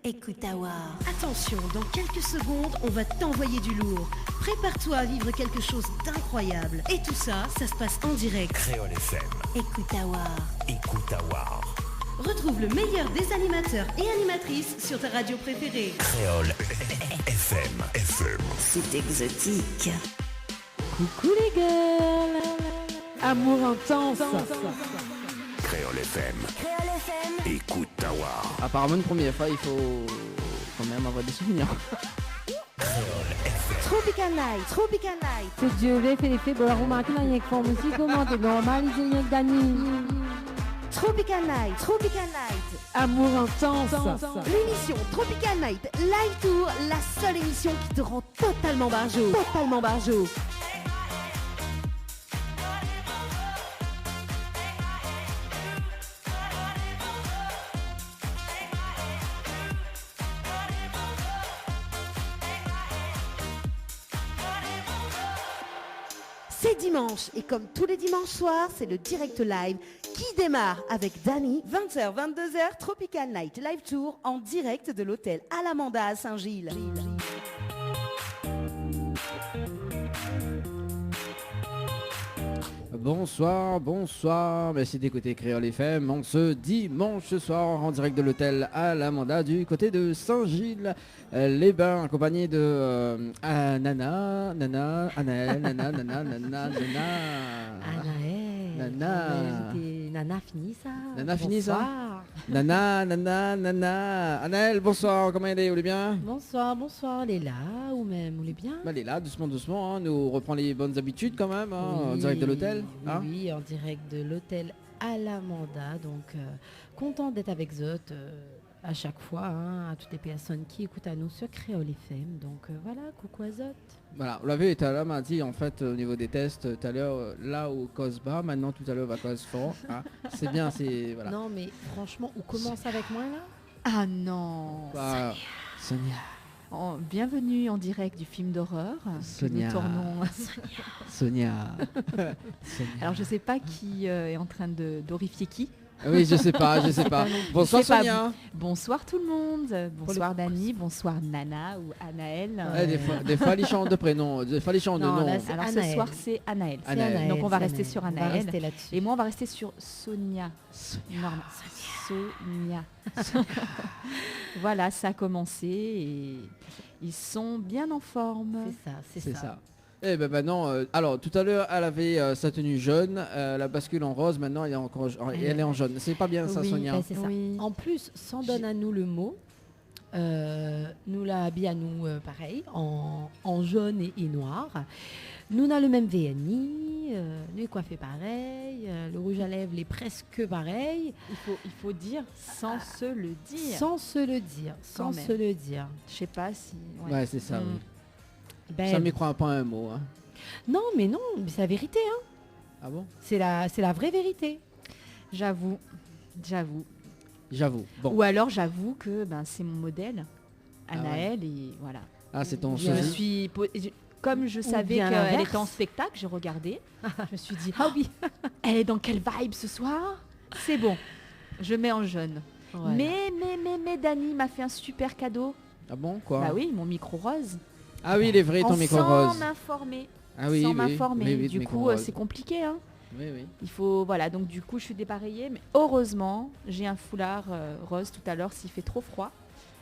Écoute Awa. Attention, dans quelques secondes, on va t'envoyer du lourd. Prépare-toi à vivre quelque chose d'incroyable. Et tout ça, ça se passe en direct. Créole FM. Écoute Awa. Écoute Awa. Retrouve le meilleur des animateurs et animatrices sur ta radio préférée. Créole FM. C'est exotique. Coucou les girls. Amour intense. Créole FM. Créole FM. Écoute Awa. Apparemment, une première fois, il faut quand même avoir des souvenirs. Créole FM. Tropical Night. C'est Dieu fait les faits. Bon, la remarque, là, il y a une forme aussi. Comment t'es normal, il y a une Dani. Tropical Night. Amour intense. L'émission Tropical Night Live Tour, la seule émission qui te rend totalement barjo. C'est dimanche et comme tous les dimanches soirs, c'est le direct live qui démarre avec Dani. 20h, 22h, Tropical Night Live Tour en direct de l'hôtel Alamanda à Saint-Gilles. Bonsoir, merci d'écouter Créole FM en ce dimanche soir en direct de l'hôtel Alamanda du côté de Saint-Gilles. Les bains accompagnés de Anaël, Nana fini ça. Nana fini ça. Bonsoir. Nana. Anaël, bonsoir, comment elle est, vous allez bien? Bonsoir, elle est là ou même, vous allez bien? Elle est là, doucement, hein, nous reprend les bonnes habitudes quand même, hein, en direct de l'hôtel. Hein? Oui, en direct de l'hôtel Alamanda, donc content d'être avec Zot à chaque fois, hein, à toutes les personnes qui écoutent à nous sur Créole FM, donc voilà, coucou à Zot. Voilà, vous l'avez tout à l'heure, m'a dit en fait au niveau des tests, tout à l'heure là où cause bas, maintenant tout à l'heure va cause fort. Hein. C'est bien, c'est voilà. Non mais franchement, on commence avec moi là? Ah non. Bah, Sonia. Bienvenue en direct du film d'horreur que Sonia. nous tournons. Sonia. Alors je sais pas qui est en train d'horrifier qui. Oui, je sais pas. Bonsoir Je sais pas. Sonia. Bonsoir tout le monde. Bonsoir Dani, bonsoir Nana ou Anaël. Des fois les chants de prénoms, des fois les chants de Non, noms. là, alors ce Anaël. soir c'est Anaël. Anaël. Donc on va c'est rester sur On va Anaël. rester là-dessus. Et moi on va rester sur Sonia. Normal. Sonia. Voilà, ça a commencé et ils sont bien en forme. C'est ça. Et ben maintenant, alors tout à l'heure elle avait sa tenue jaune, la bascule en rose, maintenant elle est encore, elle est en jaune. C'est pas bien ça, Oui, Sonia. ben, c'est ça. Oui. En plus, sans donne à nous le mot, nous l'a habillé à nous pareil, en jaune et noir. Nous avons le même VNI, nous est coiffé pareil, le rouge à lèvres est presque pareil. Il faut dire sans se le dire. Sans se le dire. Je sais pas si. Ouais, c'est ça. Mm. Oui. Ben, Ça m'y croit pas un mot. Hein. non, mais c'est la vérité. Hein. Ah bon? C'est la vraie vérité. J'avoue. J'avoue. Bon. Ou alors j'avoue que c'est mon modèle, Ah ouais. Anaël, et voilà. Ah, c'est ton Je me sosie. suis comme je savais bien qu'elle l'inverse. était en spectacle, j'ai regardé. Je me suis dit, ah oui, elle est dans quelle vibe ce soir? C'est bon, je mets en jaune. Voilà. Mais Dani m'a fait un super cadeau. Ah bon, quoi? Bah oui, mon micro rose. Ah oui, il est vrai, ton micro Sans rose. m'informer. Ah oui, Sans oui, m'informer. oui, Du micro coup, rose. c'est compliqué. Hein. Oui, oui. Il faut, voilà, donc du coup, je suis dépareillée. Mais heureusement, j'ai un foulard rose tout à l'heure. S'il fait trop froid,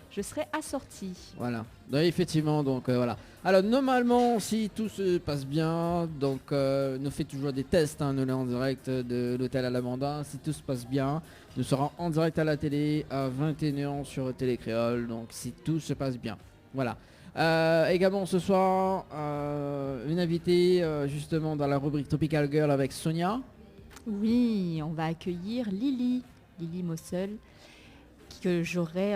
je serai assortie. Voilà. Donc, effectivement, donc voilà. Alors normalement, si tout se passe bien, donc nous fait toujours des tests, hein, nous là en direct de l'hôtel Alamanda. Si tout se passe bien, nous serons en direct à la télé à 21h sur Télé Créole. Donc si tout se passe bien, voilà. Également ce soir, une invitée justement dans la rubrique Tropical Girl avec Sonia. Oui, on va accueillir Lily Mossel, que j'aurai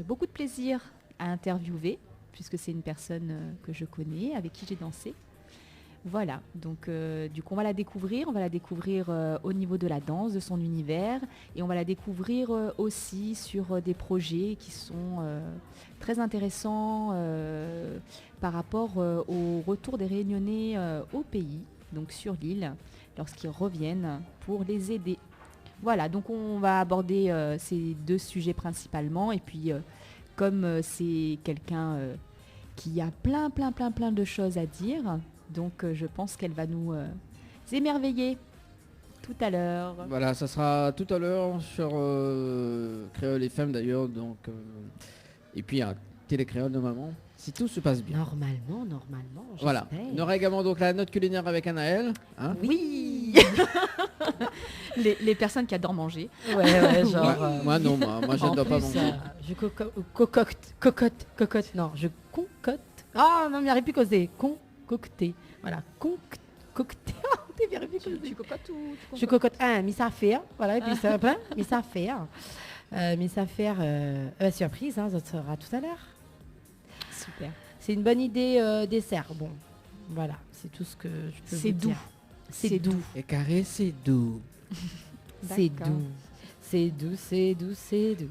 beaucoup de plaisir à interviewer, puisque c'est une personne que je connais, avec qui j'ai dansé. Voilà, donc du coup on va la découvrir au niveau de la danse, de son univers, et on va la découvrir aussi sur des projets qui sont très intéressants par rapport au retour des Réunionnais au pays, donc sur l'île, lorsqu'ils reviennent pour les aider. Voilà, donc on va aborder ces 2 sujets principalement. Et puis, comme c'est quelqu'un qui a plein de choses à dire, donc je pense qu'elle va nous émerveiller tout à l'heure. Voilà, ça sera tout à l'heure sur Créole FM d'ailleurs. Donc, et puis à Télé Créole normalement, si tout se passe bien. Normalement, Voilà. j'espère. On aura également donc la note culinaire avec Anaël. Hein. Oui. les personnes qui adorent manger. Ouais, genre... Moi non, moi je ne dois pas plus, manger. je cocotte. Non, je concote. Ah non, mais j'arrive plus causer. Concocter. Voilà, concocter. T'es bien plus causer. Tu cocottes ou tu Je cocotte un, mais ça faire. Voilà, et puis ça plein, mais ça faire. Surprise, hein, ça sera tout à l'heure. Super. C'est une bonne idée dessert. Bon, voilà, c'est tout ce que je peux C'est vous doux. dire. C'est doux. Et carré, c'est doux. C'est D'accord. doux. C'est doux.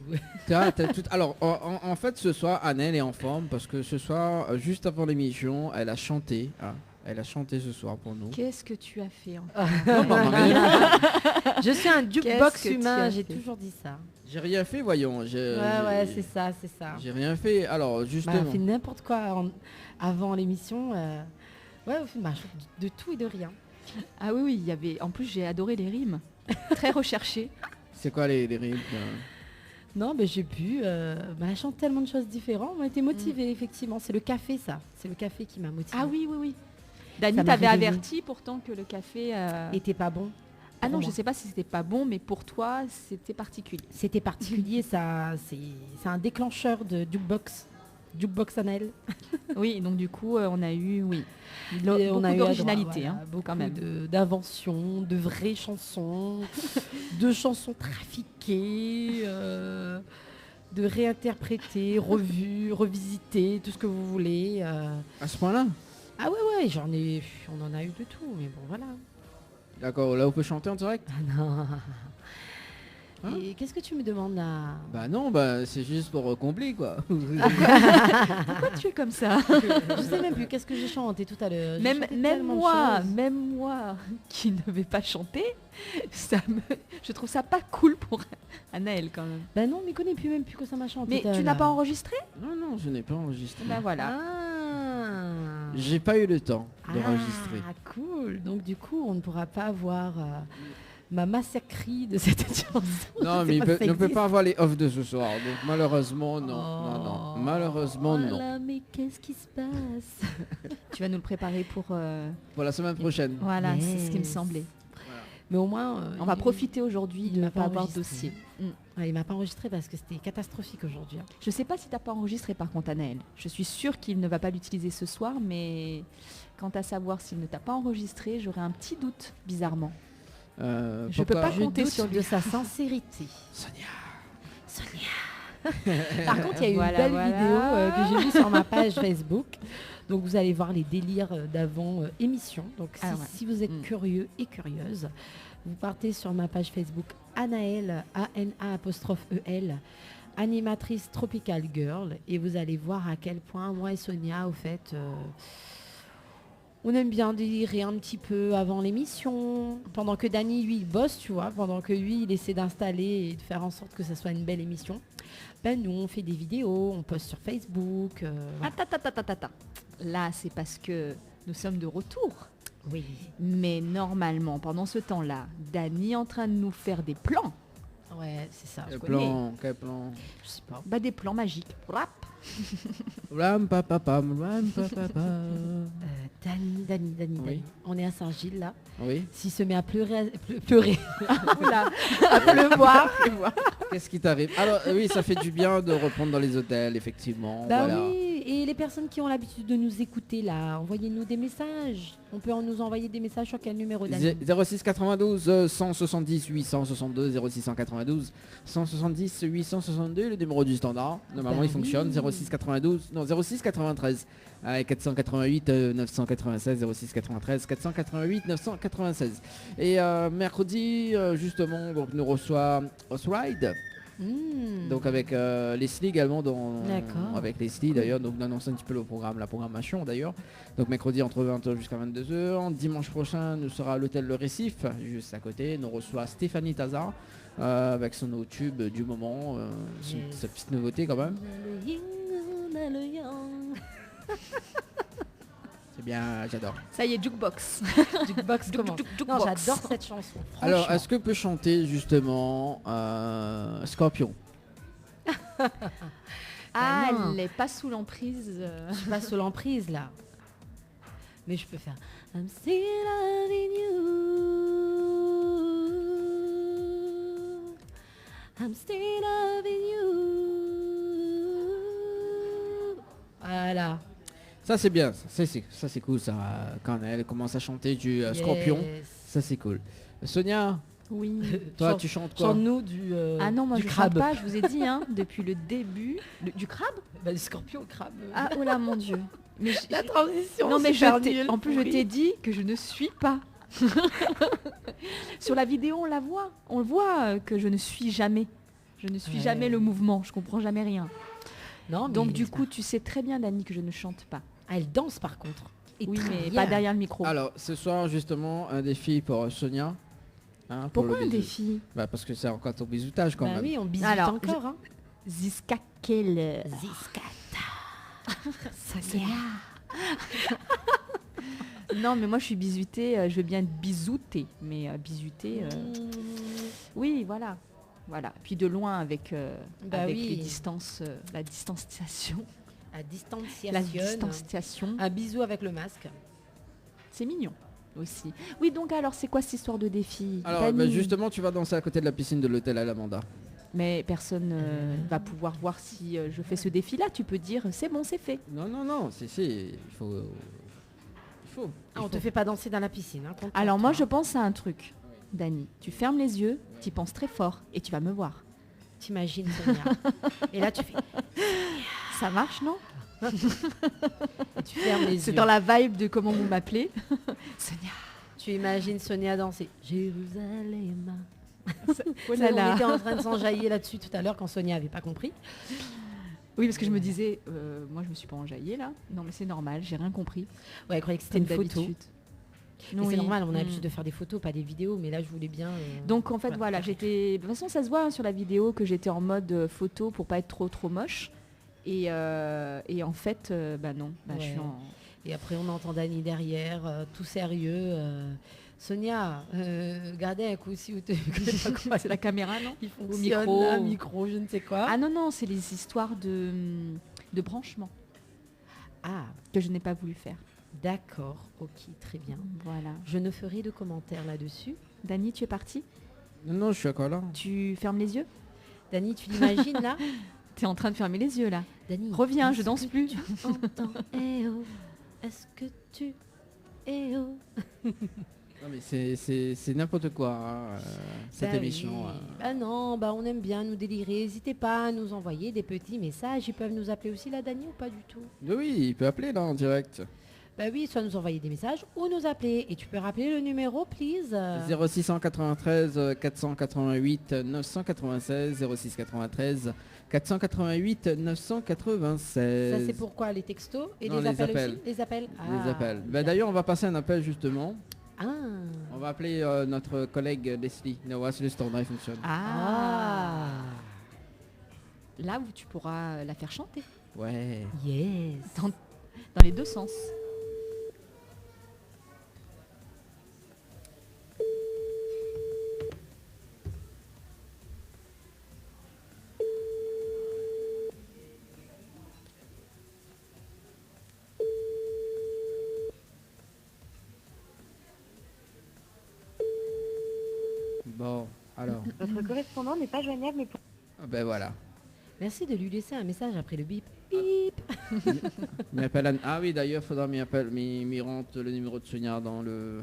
T'as tout... Alors, en fait, ce soir, Anaël est en forme parce que ce soir, juste avant l'émission, elle a chanté. Hein. Elle a chanté ce soir pour nous. Qu'est-ce que tu as fait Non, rien. Je suis un jukebox Qu'est-ce que tu humain, as j'ai fait toujours dit ça. J'ai rien fait, voyons. Ouais, c'est ça. J'ai rien fait. Alors, Bah, justement. on fait n'importe quoi avant l'émission. Ouais, on fait de tout et de rien. Ah oui, il y avait. En plus, j'ai adoré les rimes. Très recherchées. C'est quoi les rimes Non, mais j'ai pu. Elle chante tellement de choses différentes. On était motivés, effectivement. C'est le café, ça. C'est le café qui m'a motivée. Ah oui. Dani Ça m'a t'avait réveillée. averti pourtant que le café. Était pas bon. Ah non, pour je moi. sais pas si c'était pas bon, mais pour toi, c'était particulier. C'était particulier, ça. C'est un déclencheur de jukebox. Jukebox Anaël. Oui, donc du coup, on a eu, oui, Et beaucoup à d'originalité, droit, hein, beaucoup quand même. d'inventions, de vraies chansons, de chansons trafiquées, de réinterprétées, revues, revisitées, tout ce que vous voulez. À ce point-là. Ah ouais, on en a eu de tout, mais bon voilà. D'accord, là on peut chanter en direct. Ah non. Hein Et qu'est-ce que tu me demandes là? Bah non, c'est juste pour combler quoi. Pourquoi tu es comme ça? Je sais même plus, qu'est-ce que j'ai chanté tout à l'heure? J'ai chanté tellement de choses. Même moi, qui ne vais pas chanter, je trouve ça pas cool pour Anaël quand même. Ben non, mais connais plus même plus que ça m'a chanté. Mais tout à tu n'as l'heure. pas enregistré? Non, je n'ai pas enregistré. Ben voilà. Ah. J'ai pas eu le temps d'enregistrer. Ah, cool. Donc du coup, on ne pourra pas avoir ma massacrerie de cette chanson. Non, Je mais sais pas si ça ne peut existe. pas avoir les off de ce soir. Donc malheureusement, non. Malheureusement, Oh non. là, mais qu'est-ce qui se passe? Tu vas nous le préparer pour... Pour la semaine prochaine. Voilà, c'est ce qui me Yes. semblait. Mais au moins, On va profiter aujourd'hui il de ne m'a pas pas avoir de enregistré. dossier. Il m'a pas enregistré parce que c'était catastrophique aujourd'hui. hein. Je sais pas si tu n'as pas enregistré par contre Anaël. Je suis sûre qu'il ne va pas l'utiliser ce soir, mais quant à savoir s'il ne t'a pas enregistré, j'aurais un petit doute, bizarrement. Je peux pourquoi- pas Je compter doute sur lui. de sa sincérité. Sonia. Par contre, il y a eu Voilà, une belle voilà. vidéo que j'ai vue sur ma page Facebook. Donc vous allez voir les délires d'avant émission. Donc Ah ouais. si vous êtes curieux et curieuse, vous partez sur ma page Facebook Anaël, A-N-A'-E-L, animatrice Tropical Girl, et vous allez voir à quel point moi et Sonia, au fait, on aime bien délirer un petit peu avant l'émission, pendant que Dany, lui, il bosse, tu vois, pendant que lui, il essaie d'installer et de faire en sorte que ça soit une belle émission. Ben nous, on fait des vidéos, on poste sur Facebook. Voilà. Attends. Là, c'est parce que nous sommes de retour. Oui. Mais normalement, pendant ce temps-là, Dany est en train de nous faire des plans. Ouais, c'est ça. Quel connais. quel plan. Je sais pas. Bah, des plans magiques. Rap. Ram pa pa pam, ram pa pa pa. Dany. Oui. On est à Saint-Gilles là. Oui. S'il se met à pleurer, pleurer, Oula. à pleuvoir. Qu'est-ce qui t'arrive? Alors oui, ça fait du bien de reprendre dans les hôtels, effectivement. Bah voilà. oui, et les personnes qui ont l'habitude de nous écouter là, envoyez-nous des messages. On peut nous envoyer des messages sur quel numéro Dany? 06 92 170 862 06 192 170 862 le numéro du standard. Normalement Bah il fonctionne. oui. 06 92 non 06 93 488 996 06 93 488 996 et mercredi justement donc nous reçoit Osride Donc avec Leslie également, D'accord. avec Leslie d'ailleurs, donc on annonce un petit peu le programme, la programmation d'ailleurs. Donc mercredi entre 20h jusqu'à 22h. Dimanche prochain, nous sera à l'hôtel Le Récif, juste à côté. Nous reçoit Stéphanie Tazar avec son nouveau tube du moment, sa petite nouveauté quand même. C'est bien, j'adore. Ça y est, jukebox. Jukebox commence. Non, Jukebox. j'adore cette chanson. Alors, franchement. est-ce que peut chanter justement Scorpion? Ah, non. elle n'est pas sous l'emprise. Je suis pas sous l'emprise là. Mais je peux faire I'm still loving you. I'm still loving you. Voilà. Ça c'est bien, ça c'est cool ça. Quand elle commence à chanter du Scorpion, Yes. ça c'est cool. Sonia, Oui. toi Chante- tu chantes quoi? Chante-nous du Ah non, moi du je crabe. chante pas, je vous ai dit, hein, depuis le début. Du crabe? Bah, du scorpion, crabe. Ah, oh là, mon Dieu. Mais La transition. non, mais super je nulle. en plus, je Oui. t'ai dit que je ne suis pas. Sur la vidéo, on la voit. On le voit que je ne suis jamais. Je ne suis Ouais. jamais le mouvement. Je comprends jamais rien. Non, mais Donc, du ça- coup, tu sais très bien, Dani, que je ne chante pas. Ah, elle danse par contre. Et Oui, très mais bien. pas derrière le micro. Alors ce soir justement un défi pour Sonia. Hein, pour Pourquoi le un bisou. défi? Bah, parce que c'est encore ton bisoutage quand Bah même. oui, on bisous Alors, encore. Hein. Ziska Keller. Non, mais moi, je suis bisutée. Je veux bien être bisoutée. Mais bisutée... Oui, voilà. Voilà. Puis de loin avec, Bah avec oui. les distances, la distanciation. À distanciation. La distanciation. Un bisou avec le masque. C'est mignon aussi. Oui, donc alors, c'est quoi cette histoire de défi, Alors Dani? bah, justement tu vas danser à côté de la piscine de l'hôtel Alamanda. Mais personne va pouvoir voir si je fais ce défi-là. Tu peux dire, c'est bon, c'est fait. Non, si, il faut... Ah, on te fait pas danser dans la piscine. Hein, contre Alors moi, toi. je pense à un truc, Dani. Tu fermes les yeux, tu penses très fort et tu vas me voir. T'imagines Sonia. Et là tu fais. Ça marche, non? Tu fermes les C'est yeux. dans la vibe de comment vous m'appelez. Sonia. Tu imagines Sonia danser. Jérusalem. Oh là On là. était en train de s'enjailler là-dessus tout à l'heure quand Sonia avait pas compris. Oui, parce que je me disais, moi je me suis pas enjaillée là. Non, mais c'est normal, j'ai rien compris. Ouais, elle croyait que c'était une Comme photo. d'habitude. Mais Oui. c'est normal, on a Mm. l'habitude de faire des photos, pas des vidéos. Mais là, je voulais bien. Donc en fait, voilà, j'étais. De toute façon, ça se voit hein, sur la vidéo que j'étais en mode photo pour pas être trop moche. Et en fait, bah non, bah, je suis Ouais. en. Et après, on entend Dani derrière, tout sérieux. Sonia, gardez un coup si vous te. C'est la caméra, non? Il Au fonctionne, micro. un micro, je ne sais quoi. Ah non, non, c'est les histoires de branchement Ah, que je n'ai pas voulu faire. d'accord, ok, très bien. Voilà. Je ne ferai de commentaires là-dessus. Dani, tu es parti? Non, je suis encore là. Tu fermes les yeux? Dani, tu l'imagines là? Tu es en train de fermer les yeux là. Dani, Reviens, je est-ce danse que plus. tu entends Eh oh, est-ce que tu Eh oh. Non mais c'est n'importe quoi hein, cette Bah émission. oui. Bah non, bah on aime bien nous délirer. N'hésitez pas à nous envoyer des petits messages. Ils peuvent nous appeler aussi là, Dani, ou pas du tout? Oui, il peut appeler là en direct. Bah oui, soit nous envoyer des messages ou nous appeler. Et tu peux rappeler le numéro, please. 0693 488 996 0693 488 996. Ça c'est pourquoi les textos et Non, les les appels appels. aussi. Les appels. Les appels. Bah, d'ailleurs, on va passer un appel justement. Ah. On va appeler notre collègue Leslie. On va voir si le standard fonctionne. Ah. Là où tu pourras la faire chanter. Ouais. Yes. Dans les deux sens. Bon, alors. Votre correspondant n'est pas joignable, mais pour... Ah, ben voilà. Merci de lui laisser un message après le bip. Bip. Ah oui, d'ailleurs, il faudra m'y rentre le numéro de Sonia dans le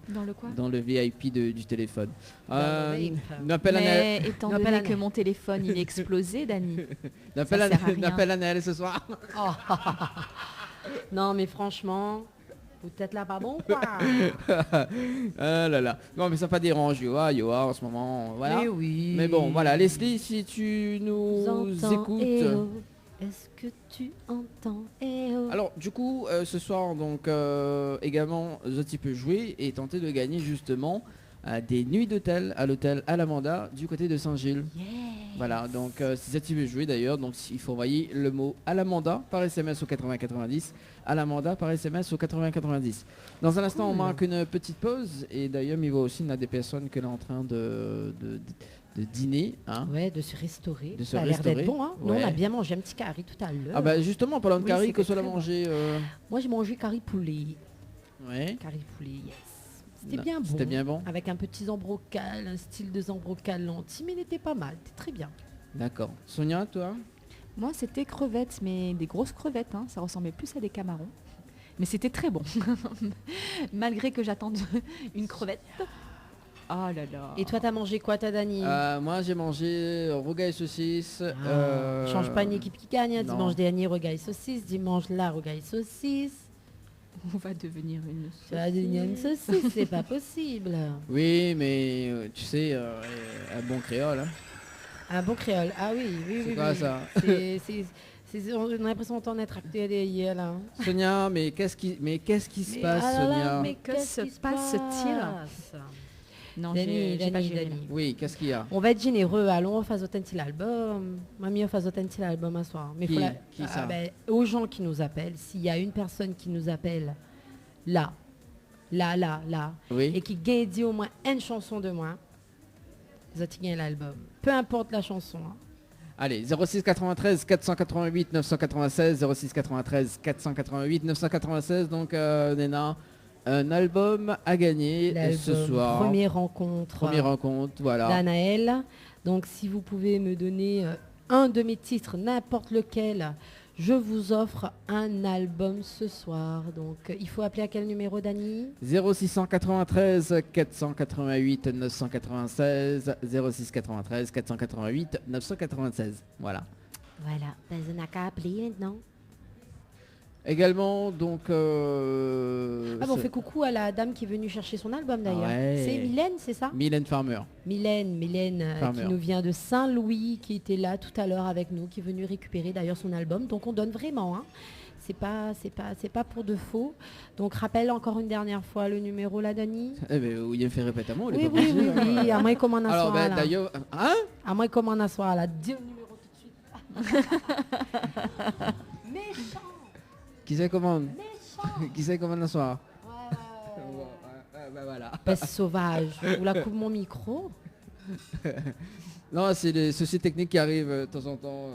Dans le quoi? dans le VIP du téléphone. Dans le vape. N'appelle Mais étant N'appelle donné Annelle. que mon téléphone il est explosé, Dani. N'appelle ça sert à rien. N'appelle Annelle ce soir. Non, mais franchement, Peut-être là pas bon quoi. Ah là là. Non mais ça pas dérange, Yoa en ce moment. Voilà. Mais oui. Mais bon, voilà, Leslie, si tu nous Entends, écoutes. eh oh, est-ce que tu entends eh oh. Alors du coup, ce soir, donc également, Zoti peut jouer et tenter de gagner justement des nuits d'hôtel à l'hôtel Alamanda du côté de Saint-Gilles. Yes. Voilà, donc si Zoti veut jouer d'ailleurs, donc il faut envoyer le mot Alamanda par SMS au 8090, Alamanda par SMS au 8090. Dans un instant, on marque une petite pause et d'ailleurs, il voit aussi, il y a des personnes qui sont en train de dîner. Hein. Ouais, de se restaurer. De se Ça a l'air restaurer. d'être bon. Hein. Nous, on Ouais. a bien mangé un petit curry tout à l'heure. Ah bah justement, parlant de Oui, curry, c'était que soit l'a très bon. mangé. Moi, j'ai mangé curry poulet. Ouais. Curry poulet, yes. C'était Non, bien bon. C'était bien bon. Avec un petit zambrocal, un style de zambrocal lentille, mais il était pas mal. C'était très bien. D'accord. Sonia, toi? Moi, c'était crevettes, mais des grosses crevettes. Hein. Ça ressemblait plus à des camarons. Mais c'était très bon. Malgré que j'attende une crevette. Oh là là. Et toi, t'as mangé quoi, ta Dani Moi, j'ai mangé rougail saucisse. Change pas une équipe qui gagne. Hein. non. Dimanche dernier, rougail saucisse. Dimanche là, rougail saucisse. On va devenir une Tu vas devenir une saucisse, c'est pas possible. Oui, mais tu sais, un bon créole. Hein. Un bon créole. Ah oui, oui, C'est oui. quoi oui. ça? On a l'impression d'entendre être acté hier là. Sonia, mais qu'est-ce qui se passe, ah là là, Sonia? mais Que qu'est-ce se qui se passe-t-il? passe Non, Dani, j'ai pas Dani, géré. Dani. Oui, qu'est-ce qu'il y a? On va être généreux, allons on fasse autant l'album. Mamie, on fasse autant l'album un soir. Mais Qui- faut qui ça aux gens qui nous appellent, s'il y a une personne qui nous appelle là, Oui. et qui gagne dit au moins une chanson de moi, ils ont gagné l'album. Peu importe la chanson. Hein. Allez, 06 93 488 996, 06 93 488 996. Donc, Nena, un album à gagner ce L'album, soir. Première rencontre. Première rencontre, voilà. d'Anaël. Donc si vous pouvez me donner un de mes titres, n'importe lequel, je vous offre un album ce soir. Donc il faut appeler à quel numéro, Dani? 0693 488 996, 06 93 488 996. Voilà. Voilà, ben, on n'a qu'à appeler maintenant. Également, donc... Ah bon, on fait coucou à la dame qui est venue chercher son album d'ailleurs. Ouais. C'est Mylène, c'est ça? Mylène Farmer. Mylène Farmer. qui nous vient de Saint-Louis, qui était là tout à l'heure avec nous, qui est venue récupérer d'ailleurs son album. Donc on donne vraiment, hein. C'est pas pour de faux. Donc rappelle encore une dernière fois le numéro là, Dani. Eh ben, il me fait répéter à moi. Oui, oui, à moins qu'on m'en Alors, assoie ben, là. d'ailleurs... Hein? À moins qu'on m'en assoie là. Dis le numéro tout de suite. Méchant, Qui sait comment? méchant. Qui sait comment le soir? Ouais. Ben voilà. Peste sauvage. Ou la coupe mon micro. Non, c'est les soucis techniques qui arrivent de temps en temps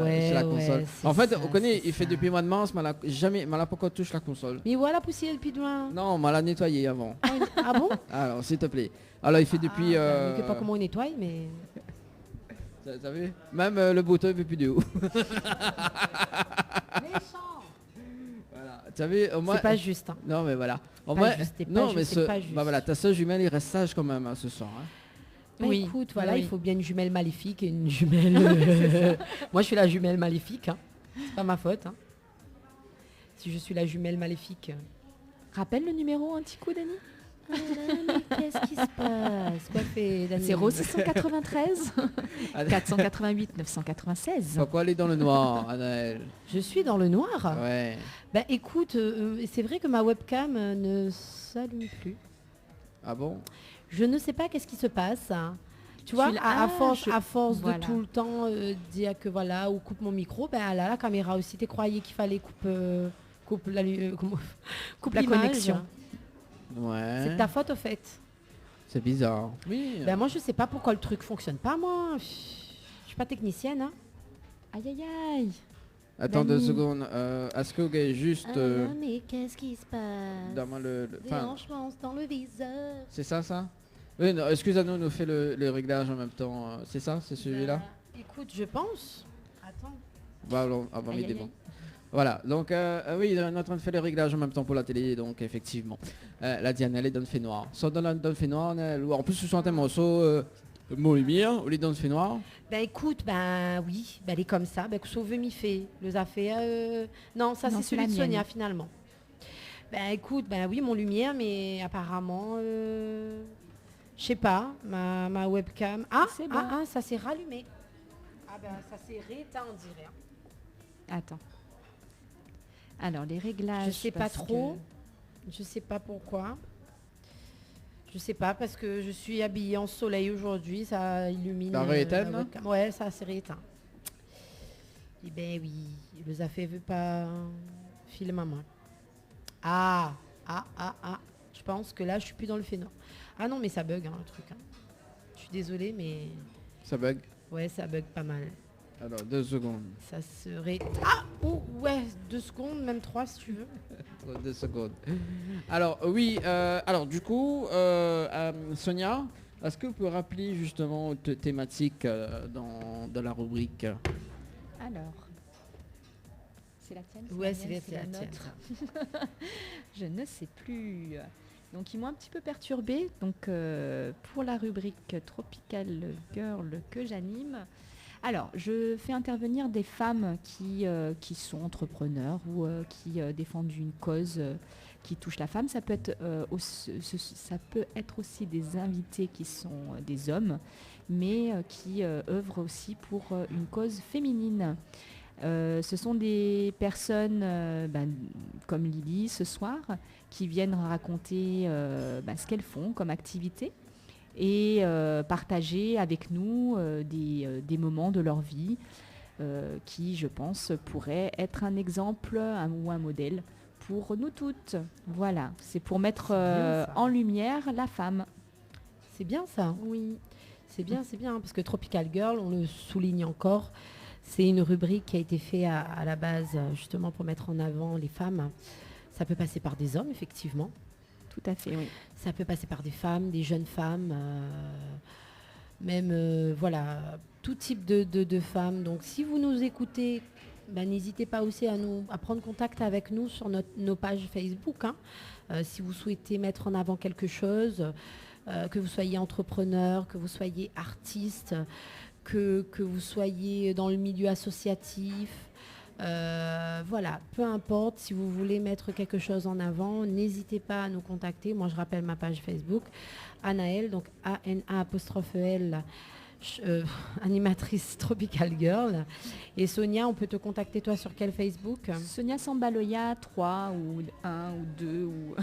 Ouais, sur la ouais, console. c'est En fait, ça, on connaît, c'est il fait ça. depuis le mois de mars, mais elle n'a pas encore touché la console. Mais voilà, poussière depuis loin. Non, on l'a nettoyé avant. Ah bon? Alors, s'il te plaît. Alors, il fait depuis... Je ne sais pas comment on nettoie, mais... T'as vu? Même le bouton, il fait plus de haut. Méchant. Voilà. T'as vu? Au moins... C'est pas juste. Hein. Non, mais voilà. Au Pas moins... juste, c'est pas Non, juste, mais c'est pas juste. bah voilà, ta soeur jumelle, il reste sage quand même hein, ce soir. Hein. Bah, Oui, écoute, voilà, oui. il faut bien une jumelle maléfique et une jumelle... Moi, je suis la jumelle maléfique. Hein. C'est pas ma faute. Hein. Si je suis la jumelle maléfique... Rappelle le numéro un petit coup, Dani. Mais qu'est-ce qui se passe? Quoi fait, Dani? 0693 488 996. Pourquoi aller dans le noir, Anaël? Je suis dans le noir. Ouais. Ben écoute, c'est vrai que ma webcam ne s'allume plus. Ah bon? Je ne sais pas qu'est-ce qui se passe. Hein. Tu vois, suis là- à Ah, force, je- à force voilà. de tout le temps dire que voilà, ou coupe mon micro, ben elle a la caméra aussi. Tu croyais qu'il fallait coupe la, coupe La l'image. connexion. Ouais. C'est de ta faute au fait. C'est bizarre. Oui. Ben moi je sais pas pourquoi le truc fonctionne pas moi. Je suis pas technicienne. Hein. Aïe aïe aïe. Attends Dani. 2 secondes. Est-ce que vous avez juste... mais qu'est-ce qui se passe? dans le- Des enfin, hanchements dans le viseur. c'est ça? Oui, non, excusez-nous, nous fait le réglage en même temps. C'est ça? C'est celui-là? Ben, écoute, je pense. Attends. Bah, alors, avant Aïe, midi, aïe, bon. aïe. Voilà, donc oui, on est en train de faire le réglage en même temps pour la télé, donc effectivement. La Diane, elle est dans le fait noir. Soit dans le fait noir, en plus, ce sont un morceau mon lumière, au lieu dans le fait noir. Ben écoute, ben oui, ben elle est comme ça. Ben sauve m'y fait. Le a fait. Non, ça Non, c'est c'est celui la de Sonia mienne. finalement. Ben écoute, ben oui, mon lumière, mais apparemment, je sais pas, ma webcam. Ah, C'est bon. ça s'est rallumé. Ah ben ça s'est rééteint, on dirait. Attends. Alors, les réglages. Je sais pas parce trop. Je sais pas pourquoi. Je sais pas parce que je suis habillée en soleil aujourd'hui, ça illumine. Ça rééteint, la là webcam. Ouais, ça s'est rééteint. Eh ben oui, le Zafé veut pas filer ma main. Ah. Je pense que là, je suis plus dans le phénomène. Ah non, mais ça bug le truc. Je suis désolée, mais Ça bug. ouais, ça bug pas mal. Alors, 2 secondes. Ça serait... Ah ouais, 2 secondes, même 3 si tu veux. 2 secondes. Alors, oui, alors du coup, Sonia, est-ce que vous pouvez rappeler justement thématique dans la rubrique? Alors. C'est la tienne Ouais, la c'est mienne, la tienne. nôtre. Je ne sais plus. Donc ils m'ont un petit peu perturbée. Donc pour la rubrique Tropical Girl que j'anime, alors je fais intervenir des femmes qui sont entrepreneurs ou qui défendent une cause qui touche la femme. Ça peut être aussi des invités qui sont des hommes, mais qui œuvrent aussi pour une cause féminine. Ce sont des personnes comme Lily ce soir qui viennent raconter ce qu'elles font comme activité et partager avec nous des moments de leur vie qui, je pense, pourraient être un exemple ou un modèle pour nous toutes. Voilà, c'est pour mettre bien, ça. en lumière la femme. C'est bien ça. Oui. C'est bien, parce que Tropical Girl, on le souligne encore, c'est une rubrique qui a été faite à la base justement pour mettre en avant les femmes. Ça peut passer par des hommes, effectivement. Tout à fait, oui. Ça peut passer par des femmes, des jeunes femmes, même, voilà, tout type de femmes. Donc, si vous nous écoutez, n'hésitez pas aussi à prendre contact avec nous sur nos pages Facebook. Si vous souhaitez mettre en avant quelque chose, que vous soyez entrepreneur, que vous soyez artiste, que vous soyez dans le milieu associatif, voilà, peu importe, si vous voulez mettre quelque chose en avant, n'hésitez pas à nous contacter. Moi, je rappelle ma page Facebook, Anaël, donc ANA''L, animatrice Tropical Girl. Et Sonia, on peut te contacter toi sur quel Facebook? Sonia Sambaloya, 3 ou 1 ou 2 ou...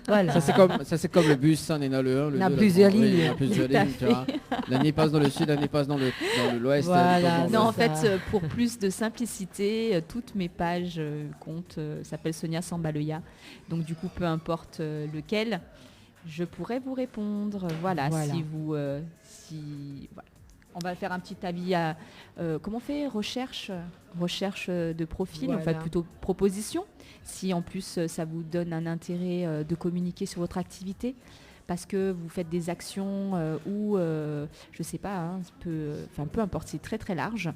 Voilà. Ça c'est comme le bus, on est dans le 1, le On a 2, plusieurs oui, lignes. on a plusieurs Tout à lignes, tu vois. L'année passe dans le sud, l'année passe dans l'ouest. Voilà. Non, en c'est fait, ça. pour plus de simplicité, toutes mes pages comptent, s'appellent Sonia Sambaloya. Donc du coup, peu importe lequel, je pourrais vous répondre. Voilà. Si vous... voilà. On va faire un petit avis à... comment on fait? Recherche de profil, Voilà. en fait plutôt proposition. Si en plus ça vous donne un intérêt de communiquer sur votre activité, parce que vous faites des actions ou, je sais pas, peu importe, c'est très très large,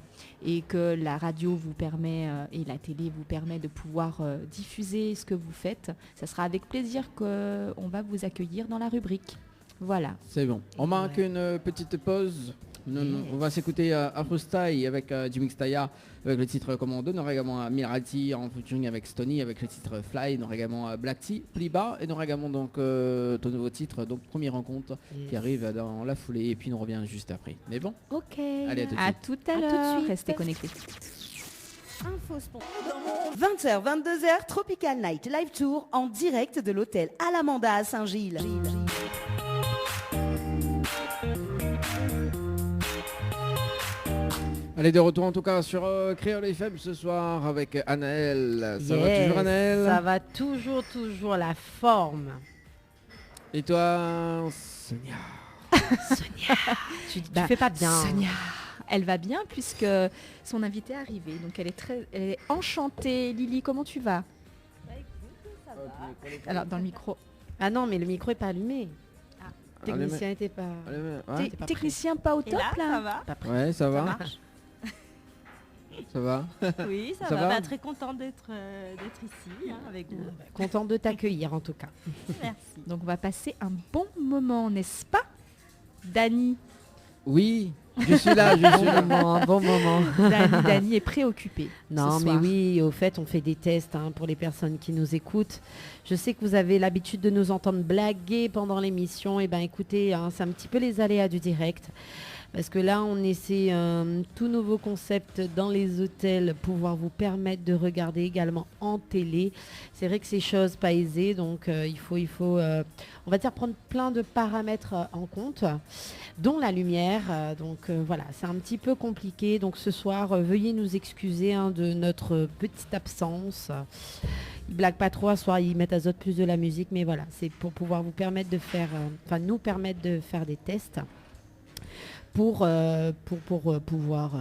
et que la radio vous permet et la télé vous permet de pouvoir diffuser ce que vous faites, ça sera avec plaisir qu'on va vous accueillir dans la rubrique. Voilà. C'est bon. On marque une petite pause. On va s'écouter Afro Style avec Jimmy Staya avec le titre Commando. On aura également Mirati en featuring avec Stony avec le titre Fly. On aura également Black Tea, Pliba. Et on aura également donc ton nouveau titre, donc Première Rencontre, qui arrive dans la foulée. Et puis on revient juste après. Mais bon. Ok. Allez, à tout à tout de l'heure. suite. Restez connectés. Info sport. 20h, 22h, Tropical Night Live Tour en direct de l'hôtel Alamanda à Saint-Gilles. Allez, de retour en tout cas sur Créole FM ce soir avec Anaël. Ça va toujours, Anaël? Ça va toujours la forme. Et toi, Sonia? Tu fais pas bien. Sonia, elle va bien puisque son invité est arrivé. Donc elle est enchantée. Lily, comment tu vas? Alors dans le micro. Ah non, mais le micro est pas allumé. Ah. Le technicien n'était pas... Ouais, t'es pas Technicien pas au top là. pas prêt. ouais, ça va. Ça va. Oui, ça Ça va. va Très contente d'être ici avec vous. Content de t'accueillir en tout cas. Merci. Donc on va passer un bon moment, n'est-ce pas, Dani? Oui, je suis là, je suis là. Un bon moment. Dani est préoccupée. Non, ce mais soir. oui, au fait, on fait des tests pour les personnes qui nous écoutent. Je sais que vous avez l'habitude de nous entendre blaguer pendant l'émission. Eh bien, écoutez, c'est un petit peu les aléas du direct. Parce que là, on essaie un tout nouveau concept dans les hôtels, pouvoir vous permettre de regarder également en télé. C'est vrai que c'est chose pas aisée, donc il faut on va dire, prendre plein de paramètres en compte, dont la lumière. Voilà, c'est un petit peu compliqué. Donc ce soir, veuillez nous excuser de notre petite absence. Ils blaguent pas trop, ce soir ils mettent à zot plus de la musique, mais voilà, c'est pour pouvoir vous permettre de faire, nous permettre de faire des tests. Pour pouvoir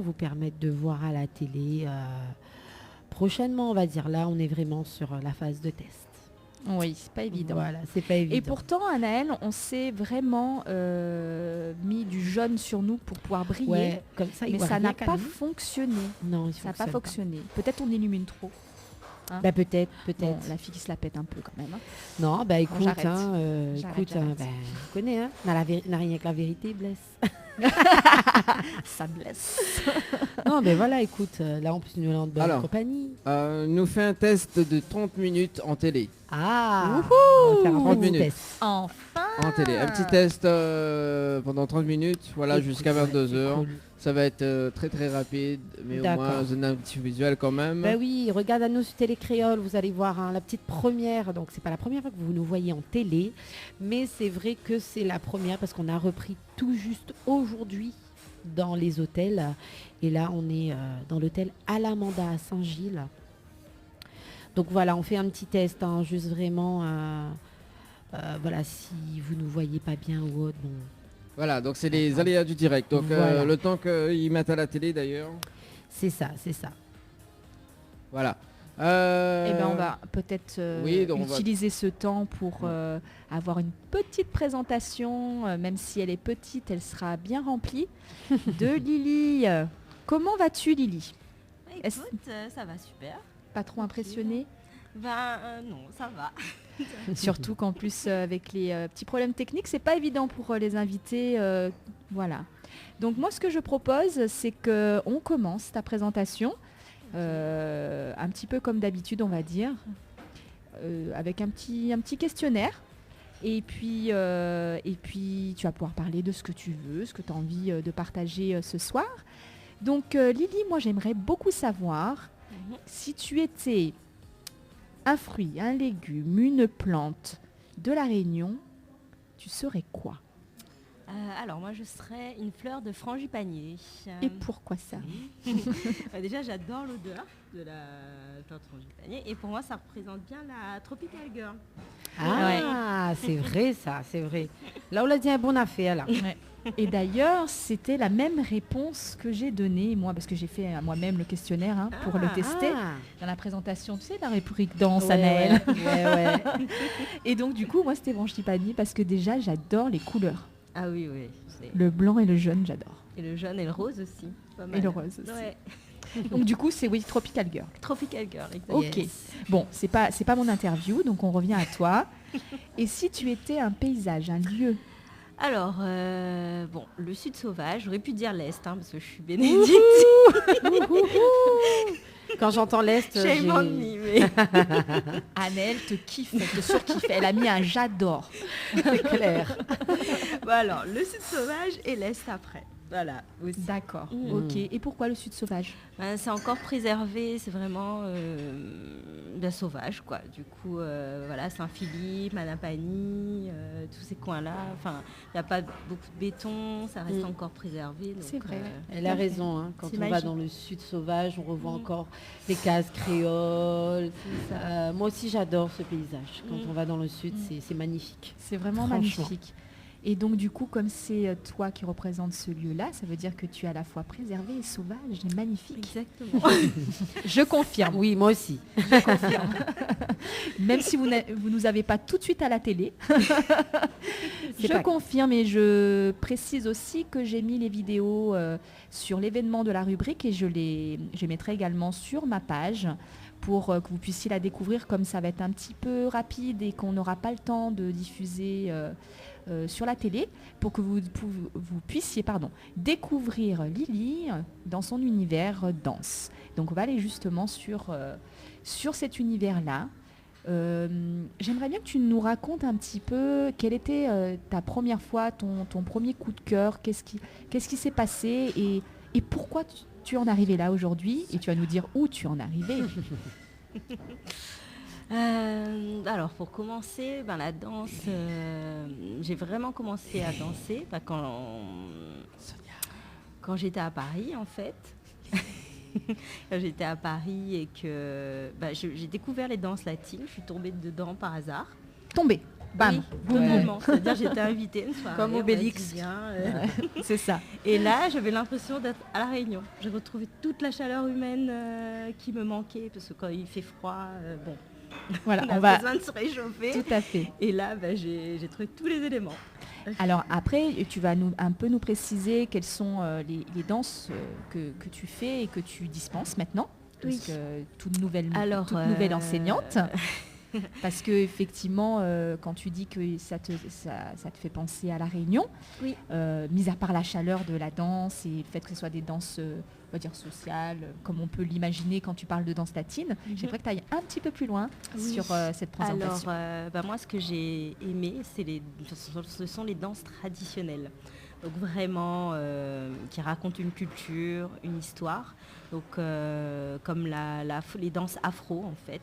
vous permettre de voir à la télé prochainement, on va dire. Là, on est vraiment sur la phase de test. Oui, c'est pas évident. Voilà, c'est pas évident. Et pourtant, Anaëlle, on s'est vraiment mis du jaune sur nous pour pouvoir briller. Ouais, comme ça, mais ça n'a pas fonctionné. Non, ça n'a pas fonctionné. Peut-être on illumine trop. Hein, peut-être. Bon, la fille qui se la pète un peu quand même. Hein. Non, écoute, j'arrête. on connaît, n'a rien que la vérité blesse. Ça blesse. Non, voilà, écoute, là, en plus, nous sommes en bonne compagnie. Nous fait un test de 30 minutes en télé. Ah, on va faire un 30 petit minutes. test. Enfin. En télé. Un petit test pendant 30 minutes, voilà, jusqu'à 22h. Cool. Ça va être très très rapide, mais au moins donner un petit visuel quand même. Oui, regarde à nous sur Télé Créole, vous allez voir la petite première. Donc c'est pas la première fois que vous nous voyez en télé, mais c'est vrai que c'est la première parce qu'on a repris tout juste aujourd'hui dans les hôtels. Et là, on est dans l'hôtel Alamanda à Saint-Gilles. Donc voilà, on fait un petit test, juste vraiment, voilà, si vous ne nous voyez pas bien ou autre, bon. Voilà, donc c'est les aléas du direct. Donc Voilà. le temps qu'ils mettent à la télé d'ailleurs. C'est ça. Voilà. Eh ben, on va peut-être utiliser ce temps pour avoir une petite présentation, même si elle est petite, elle sera bien remplie, de Lily. Comment vas-tu, Lily? Écoute, ça va super. Pas trop impressionnée? Non, ça va. Surtout qu'en plus, avec les petits problèmes techniques, c'est pas évident pour les invités. Voilà. Donc moi, ce que je propose, c'est qu'on commence ta présentation, un petit peu comme d'habitude, on va dire, avec un petit questionnaire. Et puis, tu vas pouvoir parler de ce que tu veux, ce que tu as envie de partager ce soir. Donc, Lily, moi, j'aimerais beaucoup savoir si tu étais un fruit, un légume, une plante de la Réunion, tu serais quoi? Alors, moi, je serais une fleur de frangipanier. Et pourquoi ça? Déjà, j'adore l'odeur de la fleur de frangipanier. Et pour moi, ça représente bien la Tropical Girl. Ah, c'est vrai ça, c'est vrai. Là, on l'a dit un bon affaire, là. Ouais. Et d'ailleurs, c'était la même réponse que j'ai donnée, moi, parce que j'ai fait moi-même le questionnaire pour le tester. Dans la présentation, tu sais, la rubrique danse, Anaëlle. Ouais. Et donc, du coup, moi, c'était frangipanier parce que déjà, j'adore les couleurs. Ah oui. Le blanc et le jaune, j'adore. Et le jaune et le rose aussi. Pas mal. Et le rose aussi. Ouais. Donc du coup, c'est Tropical Girl. Tropical Girl, exactement. Ok. Bon, c'est pas mon interview, donc on revient à toi. Et si tu étais un paysage, un lieu? Alors, le sud sauvage, j'aurais pu dire l'Est, parce que je suis bénédictine. Quand j'entends l'Est, Shame on me, mais... Anaëlle te kiffe, elle te surkiffe. Elle a mis un j'adore. C'est clair. Bon, alors, le sud sauvage et l'Est après. Voilà. Aussi. D'accord. Ok. Et pourquoi le sud sauvage? C'est encore préservé, c'est vraiment sauvage, quoi. Du coup, Saint-Philippe, Manapani, tous ces coins-là. Enfin, il n'y a pas beaucoup de béton, ça reste encore préservé. C'est vrai. Elle a raison. Quand on va dans le sud sauvage, on revoit encore les cases créoles. Moi aussi, j'adore ce paysage. Quand on va dans le sud, c'est magnifique. C'est vraiment magnifique. Et donc, du coup, comme c'est toi qui représente ce lieu-là, ça veut dire que tu es à la fois préservé et sauvage et magnifique. Exactement. Je confirme. Oui, moi aussi. Je confirme. Même si vous ne nous avez pas tout de suite à la télé. Je confirme et je précise aussi que j'ai mis les vidéos sur l'événement de la rubrique et je mettrai également sur ma page pour que vous puissiez la découvrir, comme ça va être un petit peu rapide et qu'on n'aura pas le temps de diffuser sur la télé pour que vous puissiez découvrir Lily dans son univers danse. Donc on va aller justement sur cet univers-là. J'aimerais bien que tu nous racontes un petit peu quelle était ta première fois, ton premier coup de cœur, qu'est-ce qui s'est passé et pourquoi tu en es arrivé là aujourd'hui, et tu vas nous dire où tu en es arrivé. Alors pour commencer, la danse, j'ai vraiment commencé à danser quand j'étais à Paris en fait. Quand j'étais à Paris et que j'ai découvert les danses latines, je suis tombée dedans par hasard. Tombée, bam. Oui, totalement. C'est-à-dire j'étais invitée une soirée. Comme Obélix. C'est ça. Et là, j'avais l'impression d'être à La Réunion. J'ai retrouvé toute la chaleur humaine qui me manquait parce que quand il fait froid, voilà, on a besoin de se réchauffer. Tout à fait. Et là, j'ai trouvé tous les éléments. Alors après, tu vas un peu nous préciser quelles sont les danses que tu fais et que tu dispenses maintenant. Parce que toute nouvelle enseignante. Parce que effectivement, quand tu dis que ça te fait penser à La Réunion, mis à part la chaleur de la danse et le fait que ce soit des danses, on va dire sociales, comme on peut l'imaginer quand tu parles de danse latine, j'aimerais que tu ailles un petit peu plus loin sur cette présentation. Alors, moi, ce que j'ai aimé, ce sont les danses traditionnelles. Donc vraiment, qui racontent une culture, une histoire. Donc, comme les danses afro, en fait.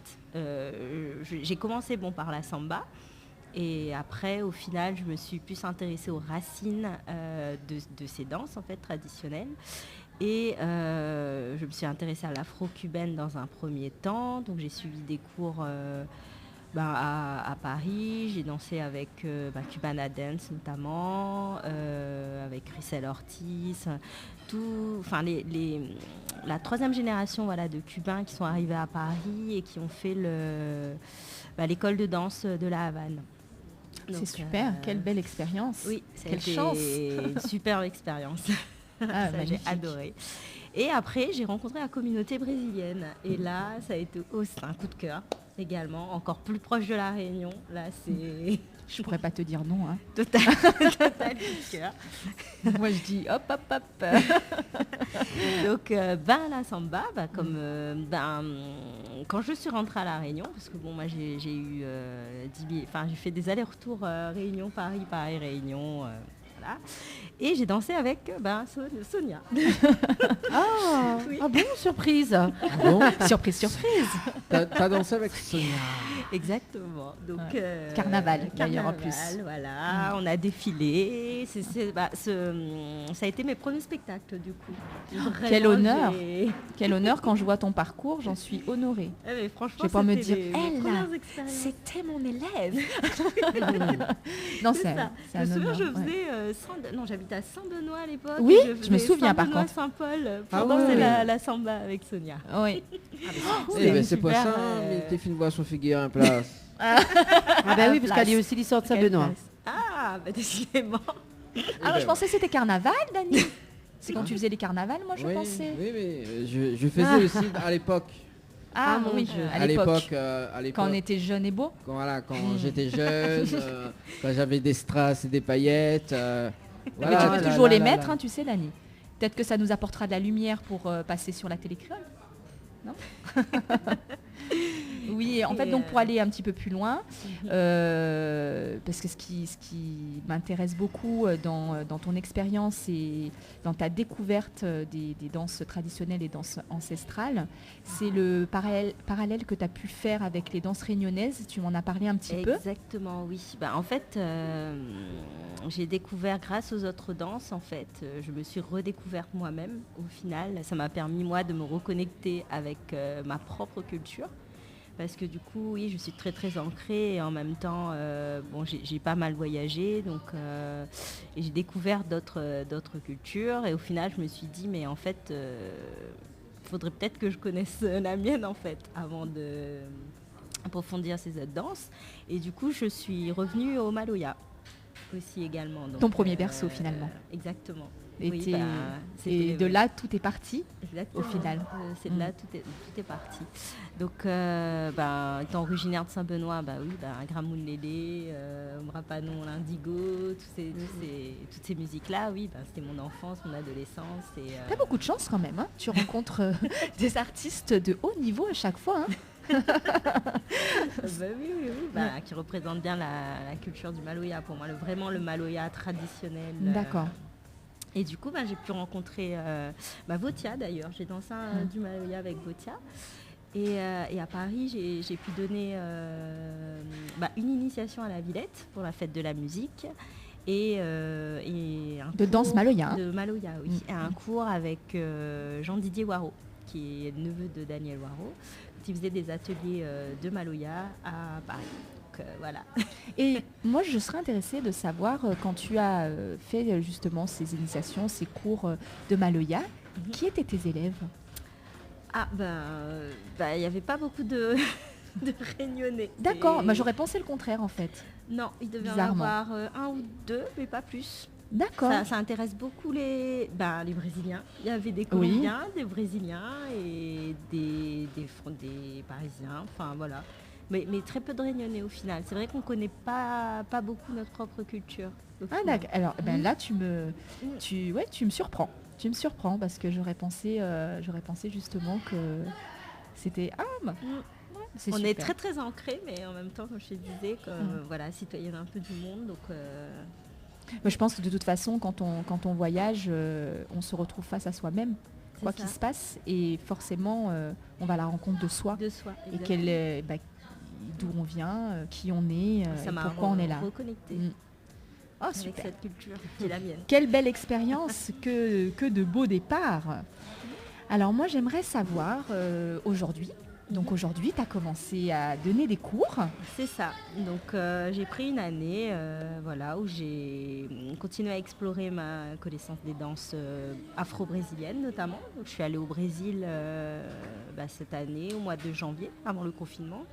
J'ai commencé par la samba. Et après, au final, je me suis plus intéressée aux racines de ces danses, en fait, traditionnelles. Et je me suis intéressée à l'afro-cubaine dans un premier temps. Donc, j'ai suivi des cours à Paris. J'ai dansé avec Cubana Dance notamment, avec Grisel Ortiz. La troisième génération de Cubains qui sont arrivés à Paris et qui ont fait l'école de danse de la Havane. C'est super, quelle belle expérience. Oui, quelle chance. Une superbe expérience. Ça, j'ai adoré. Et après, j'ai rencontré la communauté brésilienne. Et là, ça a été aussi un coup de cœur également, encore plus proche de La Réunion. Là, c'est... Je pourrais pas te dire non. Hein. Total coup de cœur. Moi, je dis hop, hop, hop. Donc, la samba, quand je suis rentrée à La Réunion, parce que moi, j'ai eu j'ai fait des allers-retours Réunion, Paris, Paris, Réunion. Voilà. Et j'ai dansé avec Sonia. Ah bon, surprise. Bon, Surprise. t'as dansé avec Sonia. Exactement. Donc, carnaval d'ailleurs en plus. Voilà, on a défilé. Ça a été mes premiers spectacles du coup. Vraiment, quel honneur. Quel honneur, quand je vois ton parcours, j'en suis honorée. Mais franchement, je vais pas me dire, c'était mon élève. Non, c'est ça. Je me souviens, je faisais j'habitais à Saint-Benoît à l'époque. Oui, je me souviens par contre. Saint-Paul pour danser la samba avec Sonia. Oui. C'est pas ça, mais tes filles voient son figure en place. Oui, parce qu'elle est aussi l'histoire de Saint-Benoît. Décidément. Alors je pensais que c'était carnaval, Dani. C'est quand tu faisais les carnavals, moi je pensais. Oui, mais je faisais aussi à l'époque. Ah mon oui, Dieu. à l'époque. Quand on était était jeune et beau. Quand j'étais jeune, quand j'avais des strass et des paillettes. Mais tu peux toujours les mettre, tu sais, Dani. Peut-être que ça nous apportera de la lumière pour passer sur la télé créole. Non. Oui, en fait, donc pour aller un petit peu plus loin, parce que ce qui m'intéresse beaucoup dans ton expérience et dans ta découverte des danses traditionnelles et danses ancestrales, c'est le parallèle que tu as pu faire avec les danses réunionnaises. Tu m'en as parlé un petit peu. Exactement, oui. En fait, j'ai découvert grâce aux autres danses, en fait, je me suis redécouverte moi-même au final. Ça m'a permis, moi, de me reconnecter avec ma propre culture. Parce que du coup, oui, je suis très très ancrée et en même temps, j'ai pas mal voyagé, donc et j'ai découvert d'autres cultures et au final, je me suis dit, mais en fait, faudrait peut-être que je connaisse la mienne en fait, avant de approfondir ces autres danses. Et du coup, je suis revenue au Maloya aussi également. Donc, ton premier berceau finalement. Exactement. Et, Oui, et de là, tout est parti. Exactement. Au final. C'est de là, tout est parti. Donc, étant originaire de Saint-Benoît, Gramoun Lélé, Mrapanon, l'Indigo, toutes ces musiques-là, oui, c'était mon enfance, mon adolescence. T'as beaucoup de chance quand même, hein. Tu rencontres des artistes de haut niveau à chaque fois. Hein. Qui représente bien la culture du Maloya pour moi, vraiment le Maloya traditionnel. D'accord. Et du coup, j'ai pu rencontrer Votia d'ailleurs. J'ai dansé du Maloya avec Votia. Et à Paris, j'ai pu donner une initiation à la Villette pour la fête de la musique. Et un de danse Maloya. De Maloya, oui. Et un cours avec Jean-Didier Waro, qui est le neveu de Daniel Waro, qui faisait des ateliers de Maloya à Paris. Voilà. Et moi, je serais intéressée de savoir, quand tu as fait justement ces initiations, ces cours de Maloya, qui étaient tes élèves? Il n'y avait pas beaucoup de réunionnais. D'accord, j'aurais pensé le contraire en fait. Non, il devait y en avoir un ou deux, mais pas plus. D'accord. Ça intéresse beaucoup les Brésiliens. Il y avait des Colombiens, des Brésiliens et des Parisiens. Enfin voilà. Mais très peu de Réunionnais au final. C'est vrai qu'on ne connaît pas beaucoup notre propre culture. D'accord. Alors là, tu me surprends. Tu me surprends parce que j'aurais pensé justement que c'était c'est on super. est très très ancré, mais en même temps, comme je te disais, citoyenne un peu du monde. Donc, je pense que de toute façon, quand on voyage, on se retrouve face à soi-même, quoi qu'il se passe, et forcément, on va à la rencontre de soi. Et d'où on vient, qui on est, et pourquoi on est là. Reconnecté. Oh, avec cette culture qui est la mienne. Quelle belle expérience, que de beaux départs. Alors moi, j'aimerais savoir aujourd'hui. Donc aujourd'hui, tu as commencé à donner des cours. C'est ça. Donc j'ai pris une année où j'ai continué à explorer ma connaissance des danses afro-brésiliennes notamment. Donc, je suis allée au Brésil cette année, au mois de janvier, avant le confinement.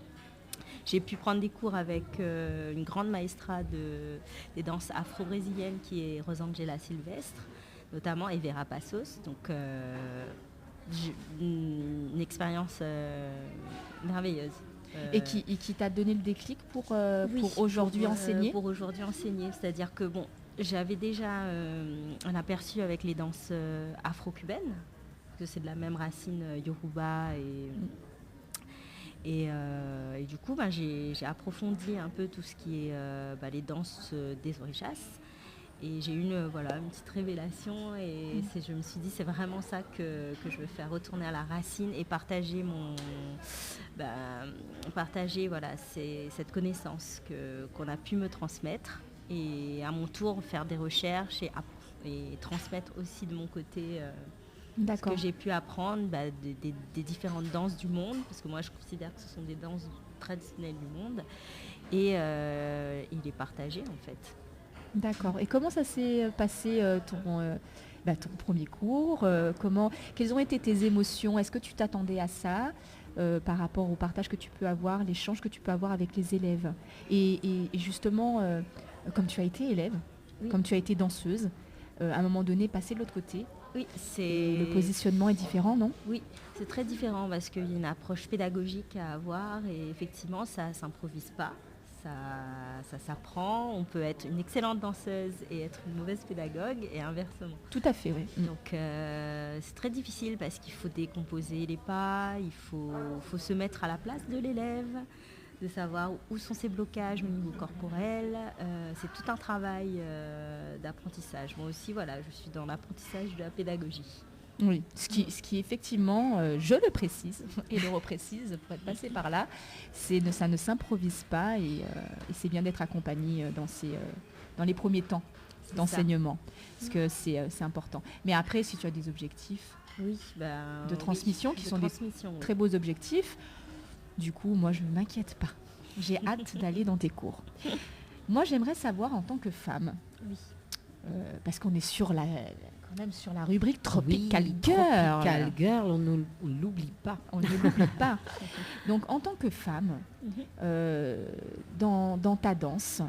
J'ai pu prendre des cours avec une grande maestra des danses afro-brésiliennes qui est Rosangela Silvestre, notamment, et Vera Passos. Donc une expérience merveilleuse. Et qui t'a donné le déclic pour aujourd'hui enseigner Pour aujourd'hui enseigner, c'est-à-dire que j'avais déjà un aperçu avec les danses afro-cubaines, parce que c'est de la même racine yoruba et du coup, j'ai approfondi un peu tout ce qui est les danses des orishas. Et j'ai eu une petite révélation et je me suis dit c'est vraiment ça que je veux faire, retourner à la racine et partager cette connaissance qu'on a pu me transmettre et à mon tour faire des recherches et transmettre aussi de mon côté ce que j'ai pu apprendre des différentes danses du monde, parce que moi je considère que ce sont des danses traditionnelles du monde et les partager en fait. D'accord. Et comment ça s'est passé ton premier cours quelles ont été tes émotions? Est-ce que tu t'attendais à ça par rapport au partage que tu peux avoir, l'échange que tu peux avoir avec les élèves? Et justement, comme tu as été élève, comme tu as été danseuse, à un moment donné, passer de l'autre côté, le positionnement est différent, non? Oui, c'est très différent parce qu'il y a une approche pédagogique à avoir et effectivement, ça ne s'improvise pas. Ça s'apprend, on peut être une excellente danseuse et être une mauvaise pédagogue et inversement. Tout à fait, oui. Donc c'est très difficile parce qu'il faut décomposer les pas, il faut se mettre à la place de l'élève, de savoir où sont ses blocages au niveau corporel. C'est tout un travail d'apprentissage. Moi aussi, je suis dans l'apprentissage de la pédagogie. Oui, ce qui effectivement, je le précise et le reprécise pour être passé par là, ça ne s'improvise pas et c'est bien d'être accompagné dans les premiers temps d'enseignement, parce que c'est important. Mais après, si tu as des objectifs de transmission qui sont des très beaux objectifs, du coup, moi, je ne m'inquiète pas. J'ai hâte d'aller dans tes cours. Moi, j'aimerais savoir en tant que femme, parce qu'on est même sur la rubrique Tropical Girl. Tropical Girl, on ne l'oublie pas. On ne l'oublie pas. Donc, en tant que femme, dans ta danse,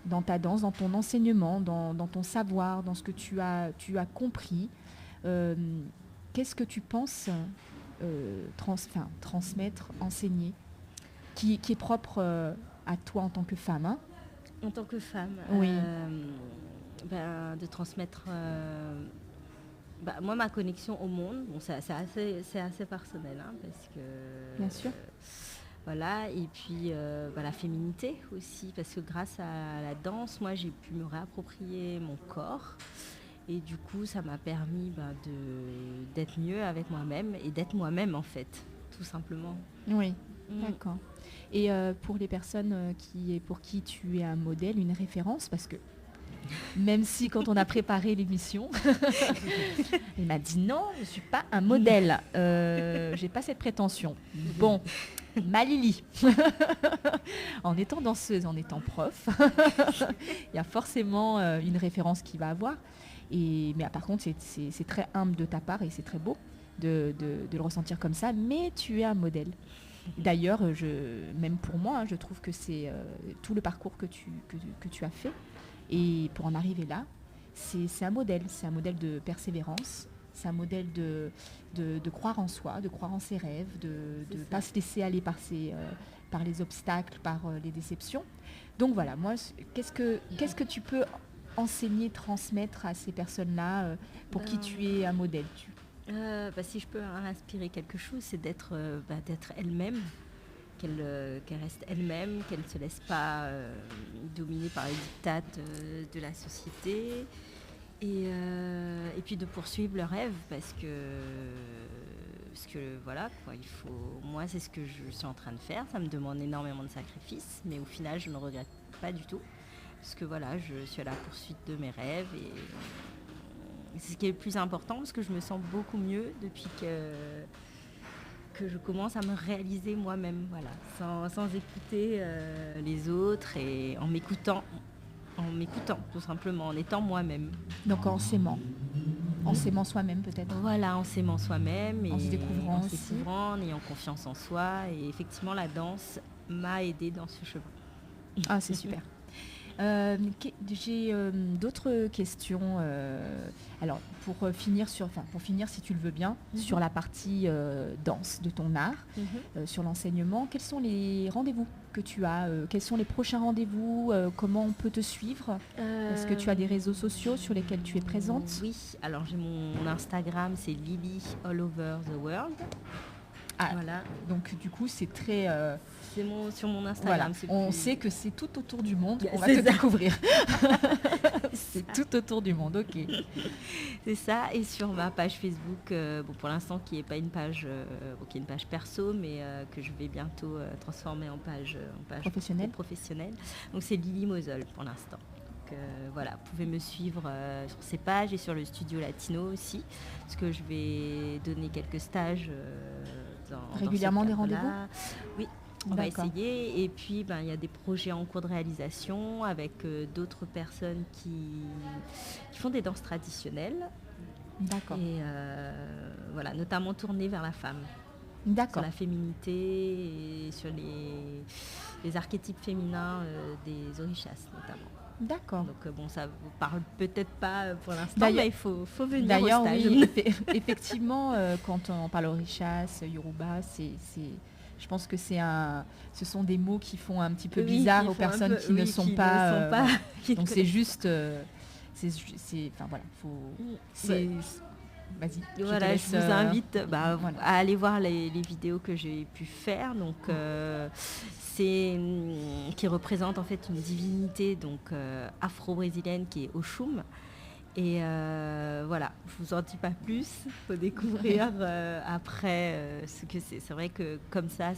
dans ta danse, dans ton enseignement, dans ton savoir, dans ce que tu as compris. Qu'est-ce que tu penses transmettre, enseigner, qui est propre à toi en tant que femme, hein? En tant que femme, Oui. De transmettre moi ma connexion au monde. Bon, c'est assez personnel, hein, parce que Bien sûr. voilà, et puis la féminité aussi, parce que grâce à la danse, moi j'ai pu me réapproprier mon corps. Et du coup, ça m'a permis d'être mieux avec moi-même et d'être moi-même, en fait, tout simplement. Oui, d'accord. Et pour les personnes pour qui tu es un modèle, une référence, parce que même si quand on a préparé l'émission, il m'a dit non, je ne suis pas un modèle, j'ai pas cette prétention. Bon, ma Lily, en étant danseuse, en étant prof, il y a forcément une référence qui va avoir. Mais par contre, c'est très humble de ta part et c'est très beau de le ressentir comme ça, mais tu es un modèle. D'ailleurs, même pour moi, hein, je trouve que c'est tout le parcours que tu as fait. Et pour en arriver là, c'est un modèle. C'est un modèle de persévérance. C'est un modèle de croire en soi, de croire en ses rêves, de ne pas se laisser aller par les obstacles, par les déceptions. Donc voilà, moi, qu'est-ce que tu peux enseigner, transmettre à ces personnes-là pour qui tu es un modèle? Si je peux inspirer quelque chose, c'est d'être elle-même, qu'elle reste elle-même, qu'elle ne se laisse pas dominer par les dictates de la société, et puis de poursuivre le rêve, parce que voilà, quoi, moi c'est ce que je suis en train de faire, ça me demande énormément de sacrifices, mais au final je ne regrette pas du tout, parce que voilà, je suis à la poursuite de mes rêves, et c'est ce qui est le plus important, parce que je me sens beaucoup mieux depuis que je commence à me réaliser moi-même, voilà, sans écouter les autres, et en m'écoutant tout simplement, en étant moi-même. Donc en s'aimant soi-même peut-être. Voilà, en s'aimant soi-même, et en se découvrant en aussi. s'écouvrant, en ayant confiance en soi, et effectivement la danse m'a aidée dans ce chemin. Ah, c'est super. J'ai d'autres questions. Alors, pour finir, si tu le veux bien, sur la partie danse de ton art, sur l'enseignement, quels sont les rendez-vous que tu as? Quels sont les prochains rendez-vous? Comment on peut te suivre? Est-ce que tu as des réseaux sociaux sur lesquels tu es présente? Oui, alors j'ai mon Instagram, c'est Lily All Over the World. Ah, voilà. Donc du coup, c'est très... sur mon Instagram. Voilà. On sait que c'est tout autour du monde. On va te découvrir. C'est tout autour du monde, ok. C'est ça. Et sur ma page Facebook, pour l'instant, qui n'est pas une page, qui est une page perso, mais que je vais bientôt transformer en page professionnelle. Donc c'est Lily Mosel pour l'instant. Voilà, vous pouvez me suivre sur ces pages et sur le studio latino aussi, parce que je vais donner quelques stages régulièrement des rendez-vous. Oui, on va essayer. Et puis il y a des projets en cours de réalisation avec d'autres personnes qui font des danses traditionnelles. D'accord. Et voilà, notamment tournées vers la femme. D'accord. Sur la féminité et sur les archétypes féminins des orishas notamment. D'accord. Donc ça vous parle peut-être pas pour l'instant, mais il faut venir d'ailleurs, au stage. Oui, effectivement, quand on parle orishas, yoruba, je pense que ce sont des mots qui font un petit peu bizarre aux personnes qui ne sont pas. Donc c'est juste, vas-y. Voilà, je vous invite à aller voir les vidéos que j'ai pu faire. Donc qui représente en fait une divinité afro-brésilienne qui est Oshun. Et voilà, je vous en dis pas plus, il faut découvrir après ce que c'est. C'est vrai que comme ça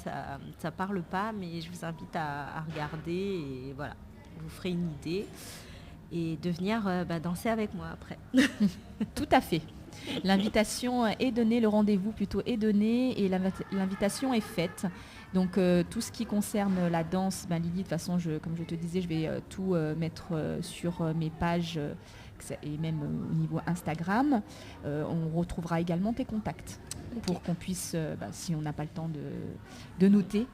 parle pas, mais je vous invite à regarder, et voilà, vous ferez une idée et de venir danser avec moi après. Tout à fait. L'invitation est donnée, le rendez-vous plutôt est donné, et l'invitation est faite. Donc tout ce qui concerne la danse, Lily, de toute façon, comme je te disais, je vais tout mettre sur mes pages et même au niveau Instagram. On retrouvera également tes contacts pour qu'on puisse, si on n'a pas le temps de noter,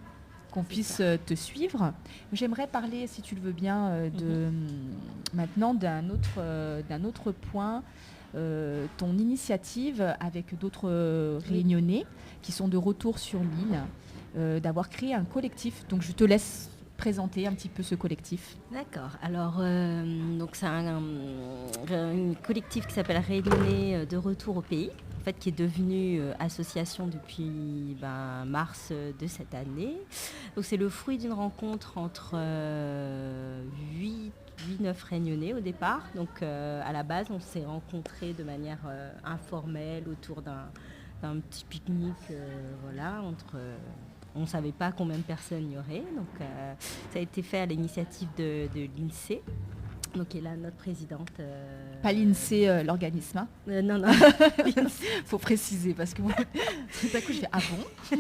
qu'on puisse te suivre. J'aimerais parler, si tu le veux bien, maintenant d'un autre point, ton initiative avec d'autres Réunionnais qui sont de retour sur l'île, d'avoir créé un collectif. Donc je te laisse présenter un petit peu ce collectif. D'accord. Alors, donc c'est un collectif qui s'appelle Réunionnais de retour au pays, en fait, qui est devenu association depuis mars de cette année. Donc c'est le fruit d'une rencontre entre 8-9 Réunionnais au départ. Donc à la base, on s'est rencontrés de manière informelle autour d'un petit pique-nique, on ne savait pas combien de personnes il y aurait. Donc ça a été fait à l'initiative de l'INSEE, donc qui est là notre présidente. Pas l'INSEE, l'organisme. Non. Faut préciser parce que moi, tout à coup, je fais ah bon.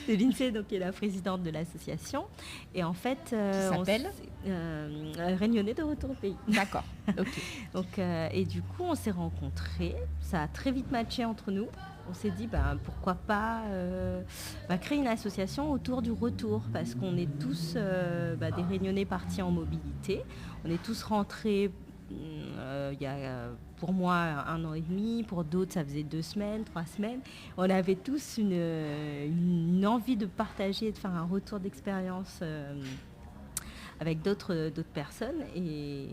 De l'INSEE, donc qui est la présidente de l'association. Et en fait, qui s'appelle Réunionnais de retour au pays. D'accord. Ok. Donc et du coup, on s'est rencontrés. Ça a très vite matché entre nous. On s'est dit pourquoi pas créer une association autour du retour, parce qu'on est tous des Réunionnais partis en mobilité. On est tous rentrés il y a pour moi 1 an et demi, pour d'autres ça faisait 2 semaines, 3 semaines. On avait tous une envie de partager et de faire un retour d'expérience avec d'autres personnes, et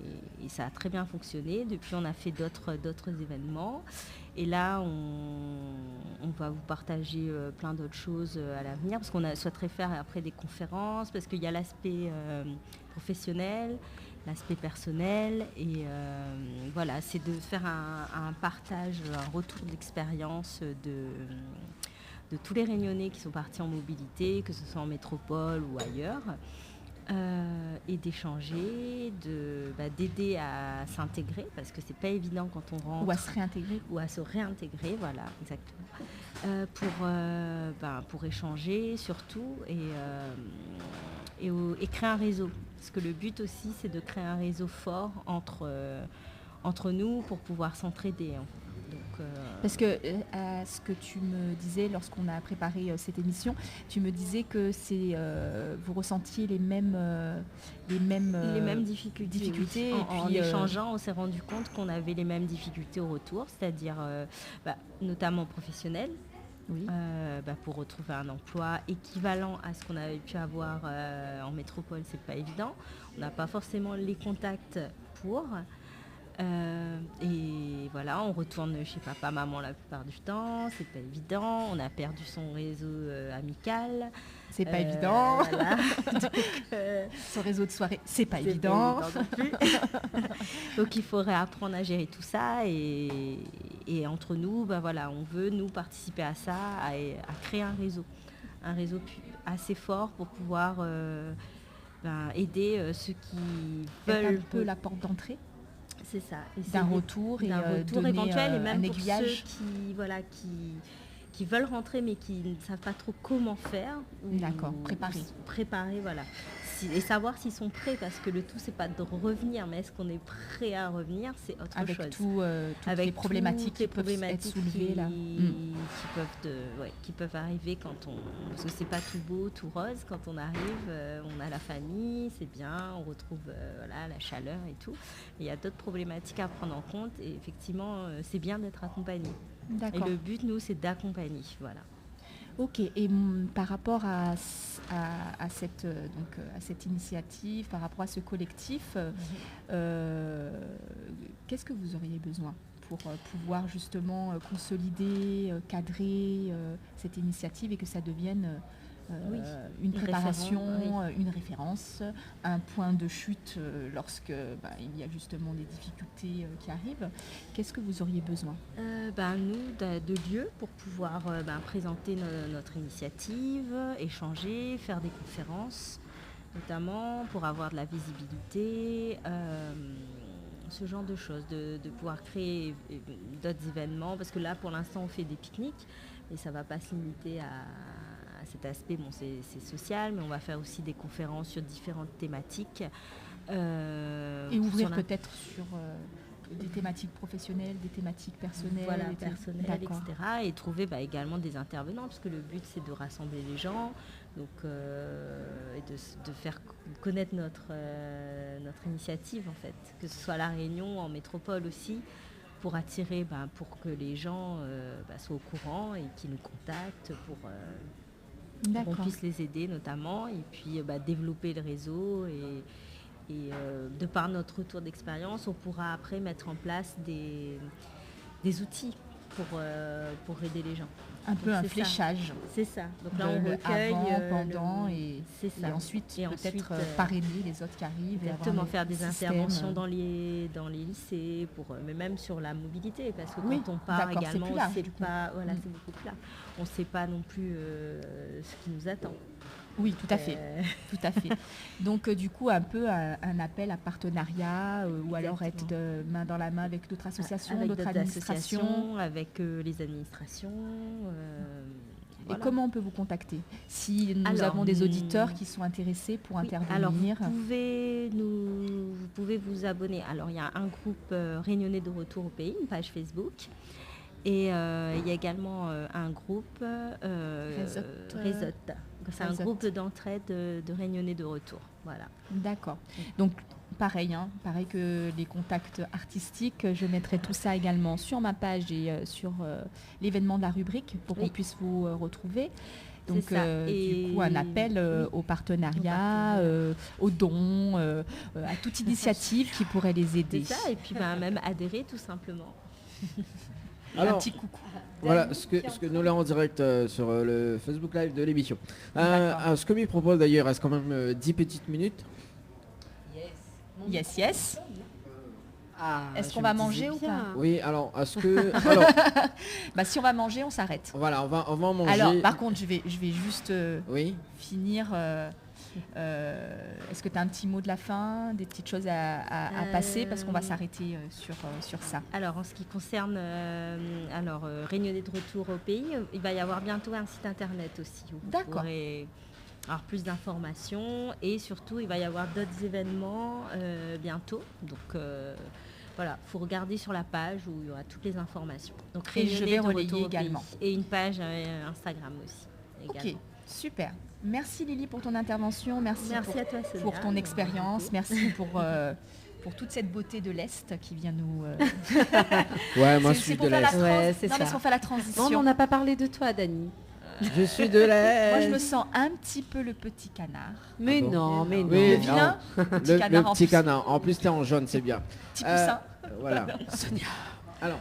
ça a très bien fonctionné. Depuis, on a fait d'autres événements, et là on va vous partager plein d'autres choses à l'avenir, parce qu'on souhaiterait faire après des conférences, parce qu'il y a l'aspect professionnel, l'aspect personnel, et voilà, c'est de faire un partage, un retour d'expérience de tous les Réunionnais qui sont partis en mobilité, que ce soit en métropole ou ailleurs. Et d'échanger, d'aider à s'intégrer, parce que c'est pas évident quand on rentre. Ou à se réintégrer. Ou à se réintégrer, voilà, exactement. Pour échanger surtout, et créer un réseau. Parce que le but aussi, c'est de créer un réseau fort entre nous pour pouvoir s'entraider. Donc, parce que ce que tu me disais lorsqu'on a préparé cette émission, tu me disais que vous ressentiez les mêmes difficultés. Oui. En échangeant, on s'est rendu compte qu'on avait les mêmes difficultés au retour, c'est-à-dire notamment professionnelles. Oui. Pour retrouver un emploi équivalent à ce qu'on avait pu avoir en métropole, c'est pas évident. On n'a pas forcément les contacts pour. Et voilà, on retourne chez papa, maman la plupart du temps, c'est pas évident. On a perdu son réseau amical. C'est pas évident. Voilà. Donc, son réseau de soirée, c'est pas évident. Non plus. Donc il faudrait apprendre à gérer tout ça, et entre nous, on veut nous participer à ça, à créer un réseau assez fort pour pouvoir aider ceux qui veulent un peu la porte d'entrée. C'est ça. D'un retour éventuel, et même un pour aiguillage. ceux qui veulent rentrer mais qui ne savent pas trop comment faire. D'accord, préparer, voilà. Et savoir s'ils sont prêts, parce que le tout, c'est pas de revenir, mais est-ce qu'on est prêt à revenir, c'est autre chose. Avec les problématiques qui peuvent être soulevées là. Qui peuvent arriver parce que c'est pas tout beau, tout rose quand on arrive. On a la famille, c'est bien, on retrouve la chaleur et tout. Mais il y a d'autres problématiques à prendre en compte, et effectivement, c'est bien d'être accompagné. D'accord. Et le but, nous, c'est d'accompagner, voilà. Ok, et par rapport à cette initiative, par rapport à ce collectif, qu'est-ce que vous auriez besoin pour pouvoir justement consolider, cadrer cette initiative, et que ça devienne une préparation, une référence, un point de chute lorsque il y a justement des difficultés qui arrivent. Qu'est-ce que vous auriez besoin ? Nous, de lieux pour pouvoir présenter notre initiative, échanger, faire des conférences, notamment pour avoir de la visibilité, ce genre de choses, de pouvoir créer d'autres événements, parce que là, pour l'instant, on fait des pique-niques, mais ça ne va pas se limiter à cet aspect. Bon, c'est social, mais on va faire aussi des conférences sur différentes thématiques. Et ouvrir peut-être sur des thématiques professionnelles, des thématiques personnelles. Voilà, des personnel, D'accord. etc. Et trouver également des intervenants, parce que le but c'est de rassembler les gens, donc, et de faire connaître notre initiative en fait, que ce soit à La Réunion, en métropole aussi, pour attirer, pour que les gens soient au courant et qu'ils nous contactent pour qu'on D'accord. puisse les aider notamment, et puis développer le réseau et de par notre retour d'expérience, on pourra après mettre en place des outils pour aider les gens. Un peu Donc, un c'est ça. fléchage. C'est ça. Donc là, de on le recueille avant, pendant le- et c'est ça. ensuite Et peut-être ensuite, parrainer les autres qui arrivent. et avoir Exactement, le faire des système, interventions dans les lycées, mais même sur la mobilité, parce que Oui, quand on part d'accord, c'est également, plus on large, sait du coup. pas, voilà, Mm. c'est beaucoup plus large. On ne sait pas non plus ce qui nous attend. Oui, tout à fait. Euh, Tout à fait. Donc, du coup, un peu un appel à partenariat ou alors être main dans la main avec d'autres associations, avec d'autres administrations. associations, avec les administrations. Et comment on peut vous contacter si nous Alors, avons des auditeurs qui sont intéressés pour Oui, alors intervenir? vous pouvez vous abonner. Alors il y a un groupe Réunionnais de retour au pays, une page Facebook. Et il y a également un groupe Réseaute. C'est un Réseaute. groupe d'entraide de Réunionnais de retour. Voilà. D'accord. Donc, pareil que les contacts artistiques, je mettrai tout ça également sur ma page et sur l'événement de la rubrique pour qu'on Oui. puisse vous retrouver. Donc, C'est ça. du coup, un appel au partenariat, aux dons, à toute initiative qui pourrait les C'est aider. ça. Et puis adhérer tout simplement. Un Alors, petit coucou. voilà ce que nous l'avons en direct sur le Facebook Live de l'émission. D'accord. Ce que lui propose d'ailleurs, il reste quand même 10 petites minutes. Yes, yes. Ah, Est-ce je qu'on me va disais manger ou bien. pas? Oui, alors, est-ce que... Alors, Bah, si on va manger, on s'arrête. voilà, on va en manger. Alors, par contre, je vais juste Oui. finir. Est-ce que tu as un petit mot de la fin, des petites choses à passer? Parce qu'on va s'arrêter sur ça. Alors, en ce qui concerne Réunionnais de retour au pays, il va y avoir bientôt un site internet aussi. Où vous D'accord. pourrez avoir plus d'informations et surtout, il va y avoir d'autres événements bientôt. Donc, voilà, il faut regarder sur la page où il y aura toutes les informations. Donc, Et je Réunionnais vais de relayer retour au pays. également. Et une page Instagram aussi. Ok, également. super. Merci Lily pour ton intervention. Merci Merci à toi, Sonia, pour ton de expérience. m'avoir Merci pour toute cette beauté de l'Est qui vient nous... Ouais, moi je c'est suis pour de faire la l'Est. Ouais, c'est non, mais ça. c'est pour faire la Non, transition. mais on n'a pas parlé de toi, Dani. Je suis de l'Est. Moi, je me sens un petit peu le petit canard. Mais bon non, mais non. Oui, Le vilain, petit le canard en petit plus. canard. En plus, t'es en jaune, c'est bien. Petit poussin. Voilà. Sonia. Alors.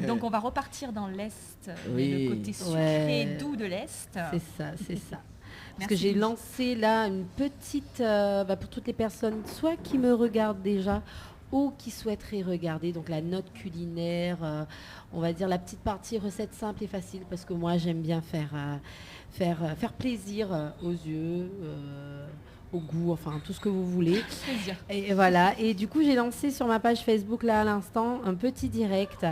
Donc, on va repartir dans l'Est, mais Oui. le côté sucré, Ouais. doux de l'Est. C'est ça, c'est ça. Parce Merci, que j'ai Lily. lancé là une petite, pour toutes les personnes, soit qui me regardent déjà, ou qui souhaiteraient regarder, donc la note culinaire, on va dire la petite partie recette simple et facile, parce que moi j'aime bien faire plaisir aux yeux, au goût, enfin tout ce que vous voulez. Plaisir. Et voilà, et du coup j'ai lancé sur ma page Facebook là à l'instant un petit direct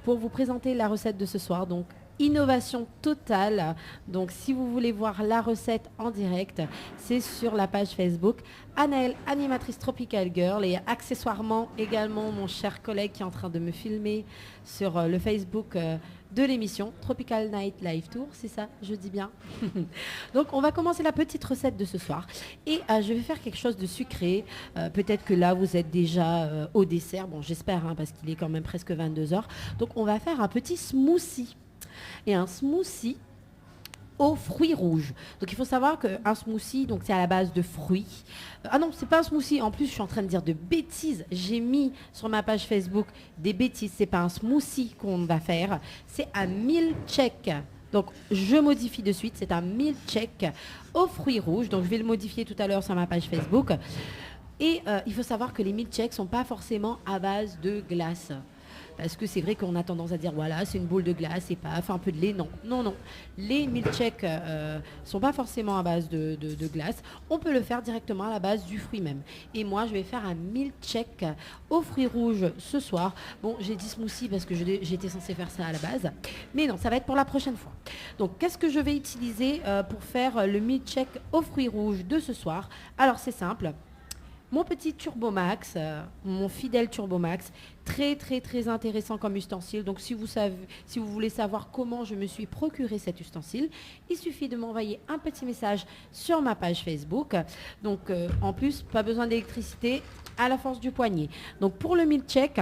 pour vous présenter la recette de ce soir. Donc innovation totale. Donc si vous voulez voir la recette en direct, c'est sur la page Facebook Anaëlle, animatrice Tropical Girl, et accessoirement également mon cher collègue qui est en train de me filmer sur le Facebook de l'émission Tropical Night Live Tour, c'est ça, je dis bien. Donc on va commencer la petite recette de ce soir et je vais faire quelque chose de sucré. Peut-être que là vous êtes déjà au dessert, bon j'espère parce qu'il est quand même presque 22h. Donc on va faire un petit smoothie. Et un smoothie aux fruits rouges. Donc il faut savoir qu'un smoothie, donc c'est à la base de fruits. Ah non, c'est pas un smoothie. En plus, je suis en train de dire de bêtises. J'ai mis sur ma page Facebook des bêtises. C'est pas un smoothie qu'on va faire. C'est un milkshake. Donc je modifie de suite. C'est un milkshake aux fruits rouges. Donc je vais le modifier tout à l'heure sur ma page Facebook. Et il faut savoir que les milkshakes sont pas forcément à base de glace. Parce que c'est vrai qu'on a tendance à dire, voilà, c'est une boule de glace et paf, un peu de lait. Non, non, non. Les milkshakes ne sont pas forcément à base de glace. On peut le faire directement à la base du fruit même. Et moi, je vais faire un milkshake aux fruits rouges ce soir. Bon, j'ai dit smoothie parce que j'étais censée faire ça à la base. Mais non, ça va être pour la prochaine fois. Donc, qu'est-ce que je vais utiliser pour faire le milkshake aux fruits rouges de ce soir? Alors, c'est simple. mon petit Turbomax, mon fidèle Turbomax, très très très intéressant comme ustensile. Donc si vous voulez savoir comment je me suis procuré cet ustensile, il suffit de m'envoyer un petit message sur ma page Facebook. Donc en plus, pas besoin d'électricité, à la force du poignet. Donc pour le milkshake,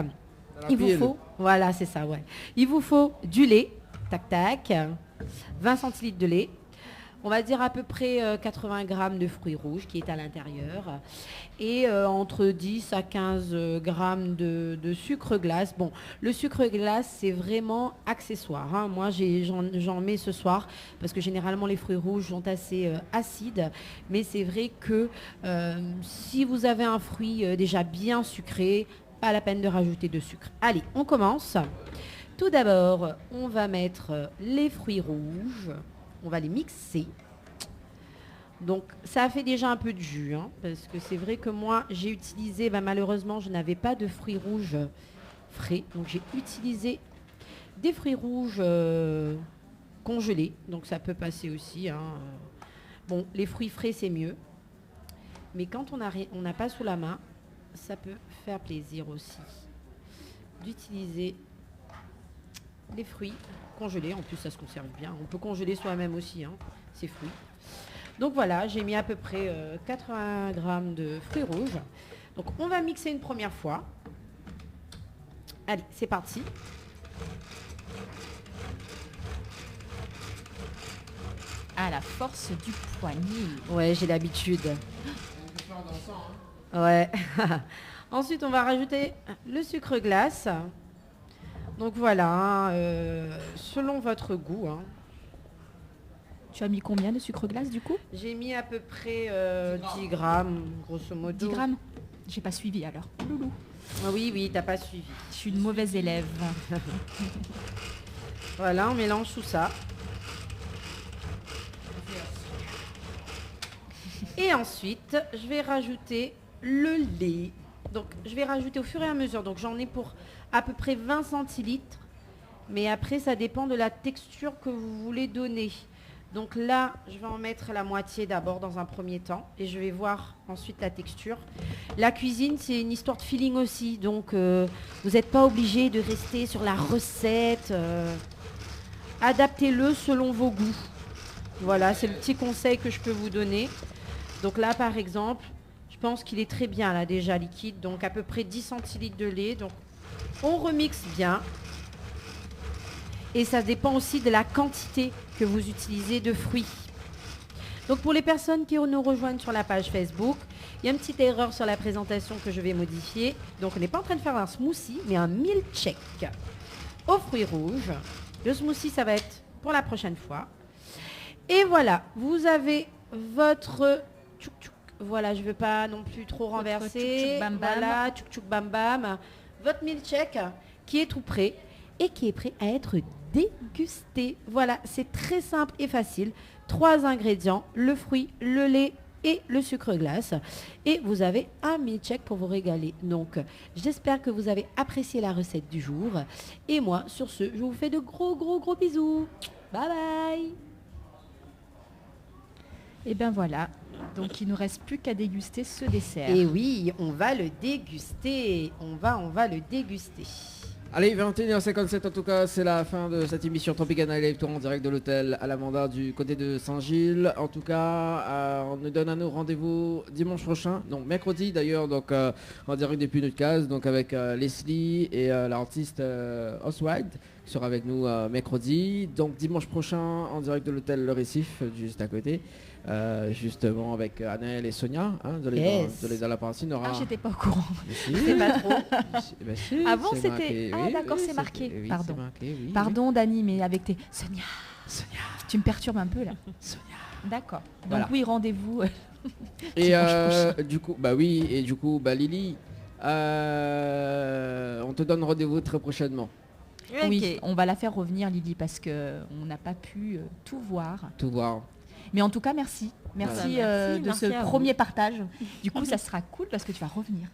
il vous faut, voilà c'est ça, ouais. Il vous faut du lait, tac tac, 20 centilitres de lait. On va dire à peu près 80 grammes de fruits rouges qui est à l'intérieur et entre 10 à 15 grammes de sucre glace. Bon, le sucre glace, c'est vraiment accessoire, hein. Moi, j'en mets ce soir parce que généralement, les fruits rouges sont assez acides. Mais c'est vrai que si vous avez un fruit déjà bien sucré, pas la peine de rajouter de sucre. Allez, on commence. Tout d'abord, on va mettre les fruits rouges. On va les mixer. Donc ça a fait déjà un peu de jus, hein, parce que c'est vrai que moi j'ai utilisé, malheureusement je n'avais pas de fruits rouges frais, donc j'ai utilisé des fruits rouges congelés, donc ça peut passer aussi, hein. Bon, les fruits frais c'est mieux, mais quand on n'a pas sous la main, ça peut faire plaisir aussi d'utiliser les fruits congelés. En plus ça se conserve bien, on peut congeler soi-même aussi, hein, ces fruits. Donc voilà, j'ai mis à peu près 80 grammes de fruits rouges. Donc on va mixer une première fois. Allez, c'est parti. À la force du poignet. Ouais, j'ai l'habitude. Ouais. Ensuite, on va rajouter le sucre glace. Donc voilà, selon votre goût, hein. Tu as mis combien de sucre glace du coup? J'ai mis à peu près 10 grammes, grosso modo. 10 grammes? J'ai pas suivi alors. Loulou. Ah oui, t'as pas suivi. Je suis une mauvaise élève. Voilà, on mélange tout ça. Et ensuite, je vais rajouter le lait. Donc, je vais rajouter au fur et à mesure. Donc, j'en ai pour à peu près 20 centilitres. Mais après, ça dépend de la texture que vous voulez donner. Donc là, je vais en mettre la moitié d'abord dans un premier temps. Et je vais voir ensuite la texture. La cuisine, c'est une histoire de feeling aussi. Donc, vous n'êtes pas obligé de rester sur la recette. Adaptez-le selon vos goûts. Voilà, c'est le petit conseil que je peux vous donner. Donc là, par exemple, je pense qu'il est très bien là déjà liquide. Donc à peu près 10 centilitres de lait. Donc on remixe bien. Et ça dépend aussi de la quantité que vous utilisez de fruits. Donc pour les personnes qui nous rejoignent sur la page Facebook, il y a une petite erreur sur la présentation que je vais modifier. Donc on n'est pas en train de faire un smoothie, mais un milkshake aux fruits rouges. Le smoothie, ça va être pour la prochaine fois. Et voilà, vous avez votre tchouk-tchouk. Voilà, je ne veux pas non plus trop renverser. Tchouk-tchouk bam bam. Voilà, tchouk-tchouk bam bam. Votre milkshake qui est tout prêt et qui est prêt à être dégusté. Voilà, c'est très simple et facile. 3 ingrédients, le fruit, le lait et le sucre glace. Et vous avez un milkshake pour vous régaler. Donc, j'espère que vous avez apprécié la recette du jour. Et moi, sur ce, je vous fais de gros bisous. Bye bye. Et bien voilà, donc il ne nous reste plus qu'à déguster ce dessert. Et oui, on va le déguster. On va le déguster. Allez, 21h57 en tout cas, c'est la fin de cette émission Tropicana Live Tour en direct de l'hôtel à l'Amanda du côté de Saint-Gilles. En tout cas, on nous donne un rendez-vous dimanche prochain, donc mercredi d'ailleurs, donc en direct depuis notre case, donc avec Leslie et l'artiste Oswald qui sera avec nous mercredi. Donc dimanche prochain en direct de l'hôtel Le Récif, juste à côté. Justement avec Anaël et Sonia, hein, de les Alaparacines. Ah, j'étais pas au courant. C'est pas trop. Avant c'était... Ah d'accord, c'est marqué. Oui, pardon. marqué, oui, Pardon Dani, mais avec tes... Sonia. Tu me perturbes un peu là. Sonia. D'accord. Donc Voilà. oui, rendez-vous. Et dimanche prochain. du coup, Lily, on te donne rendez-vous très prochainement. Oui, Ok. on va la faire revenir Lily parce qu'on n'a pas pu tout voir. Tout voir. Mais en tout cas, merci. Merci, Merci, de merci ce à vous. premier partage. Du coup, ça sera cool parce que tu vas revenir.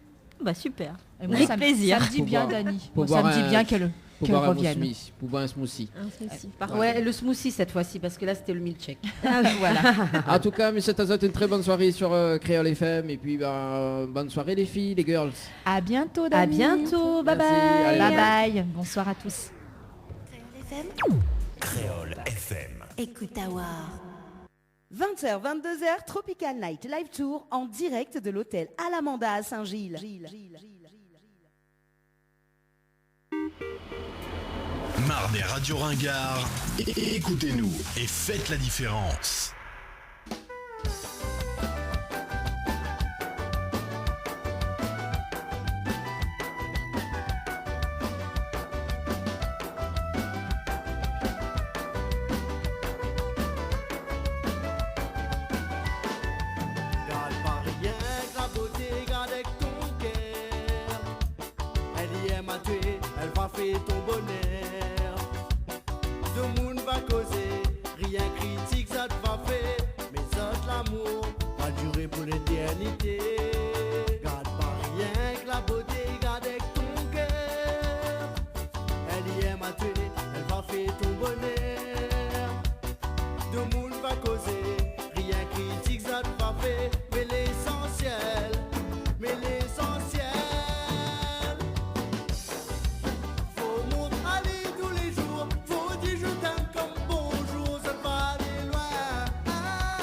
Bah super. Et moi, Avec ça plaisir. me dit Pour bien, boire- Dani. pour Moi, ça boire me dit un- bien qu'elle Pour qu'elle boire un revienne. smoothie. Pour boire un smoothie. Ouais, le smoothie cette fois-ci, parce que là, c'était le milkshake. Voilà. En tout cas, monsieur Tazot, une très bonne soirée sur Créole FM. Et puis, bonne soirée les filles, les girls. À bientôt, À Dani. bientôt, bye Merci, bye. allez. Bye bye. Bonsoir à tous. Créole FM. Écoutawa. 20h, 22h, Tropical Night Live Tour en direct de l'hôtel Alamanda à Saint-Gilles. Marre des radios ringards? Écoutez-nous et faites la différence. Garde pas rien que la beauté, garde avec ton cœur. Elle y est matée, elle va faire ton bonheur.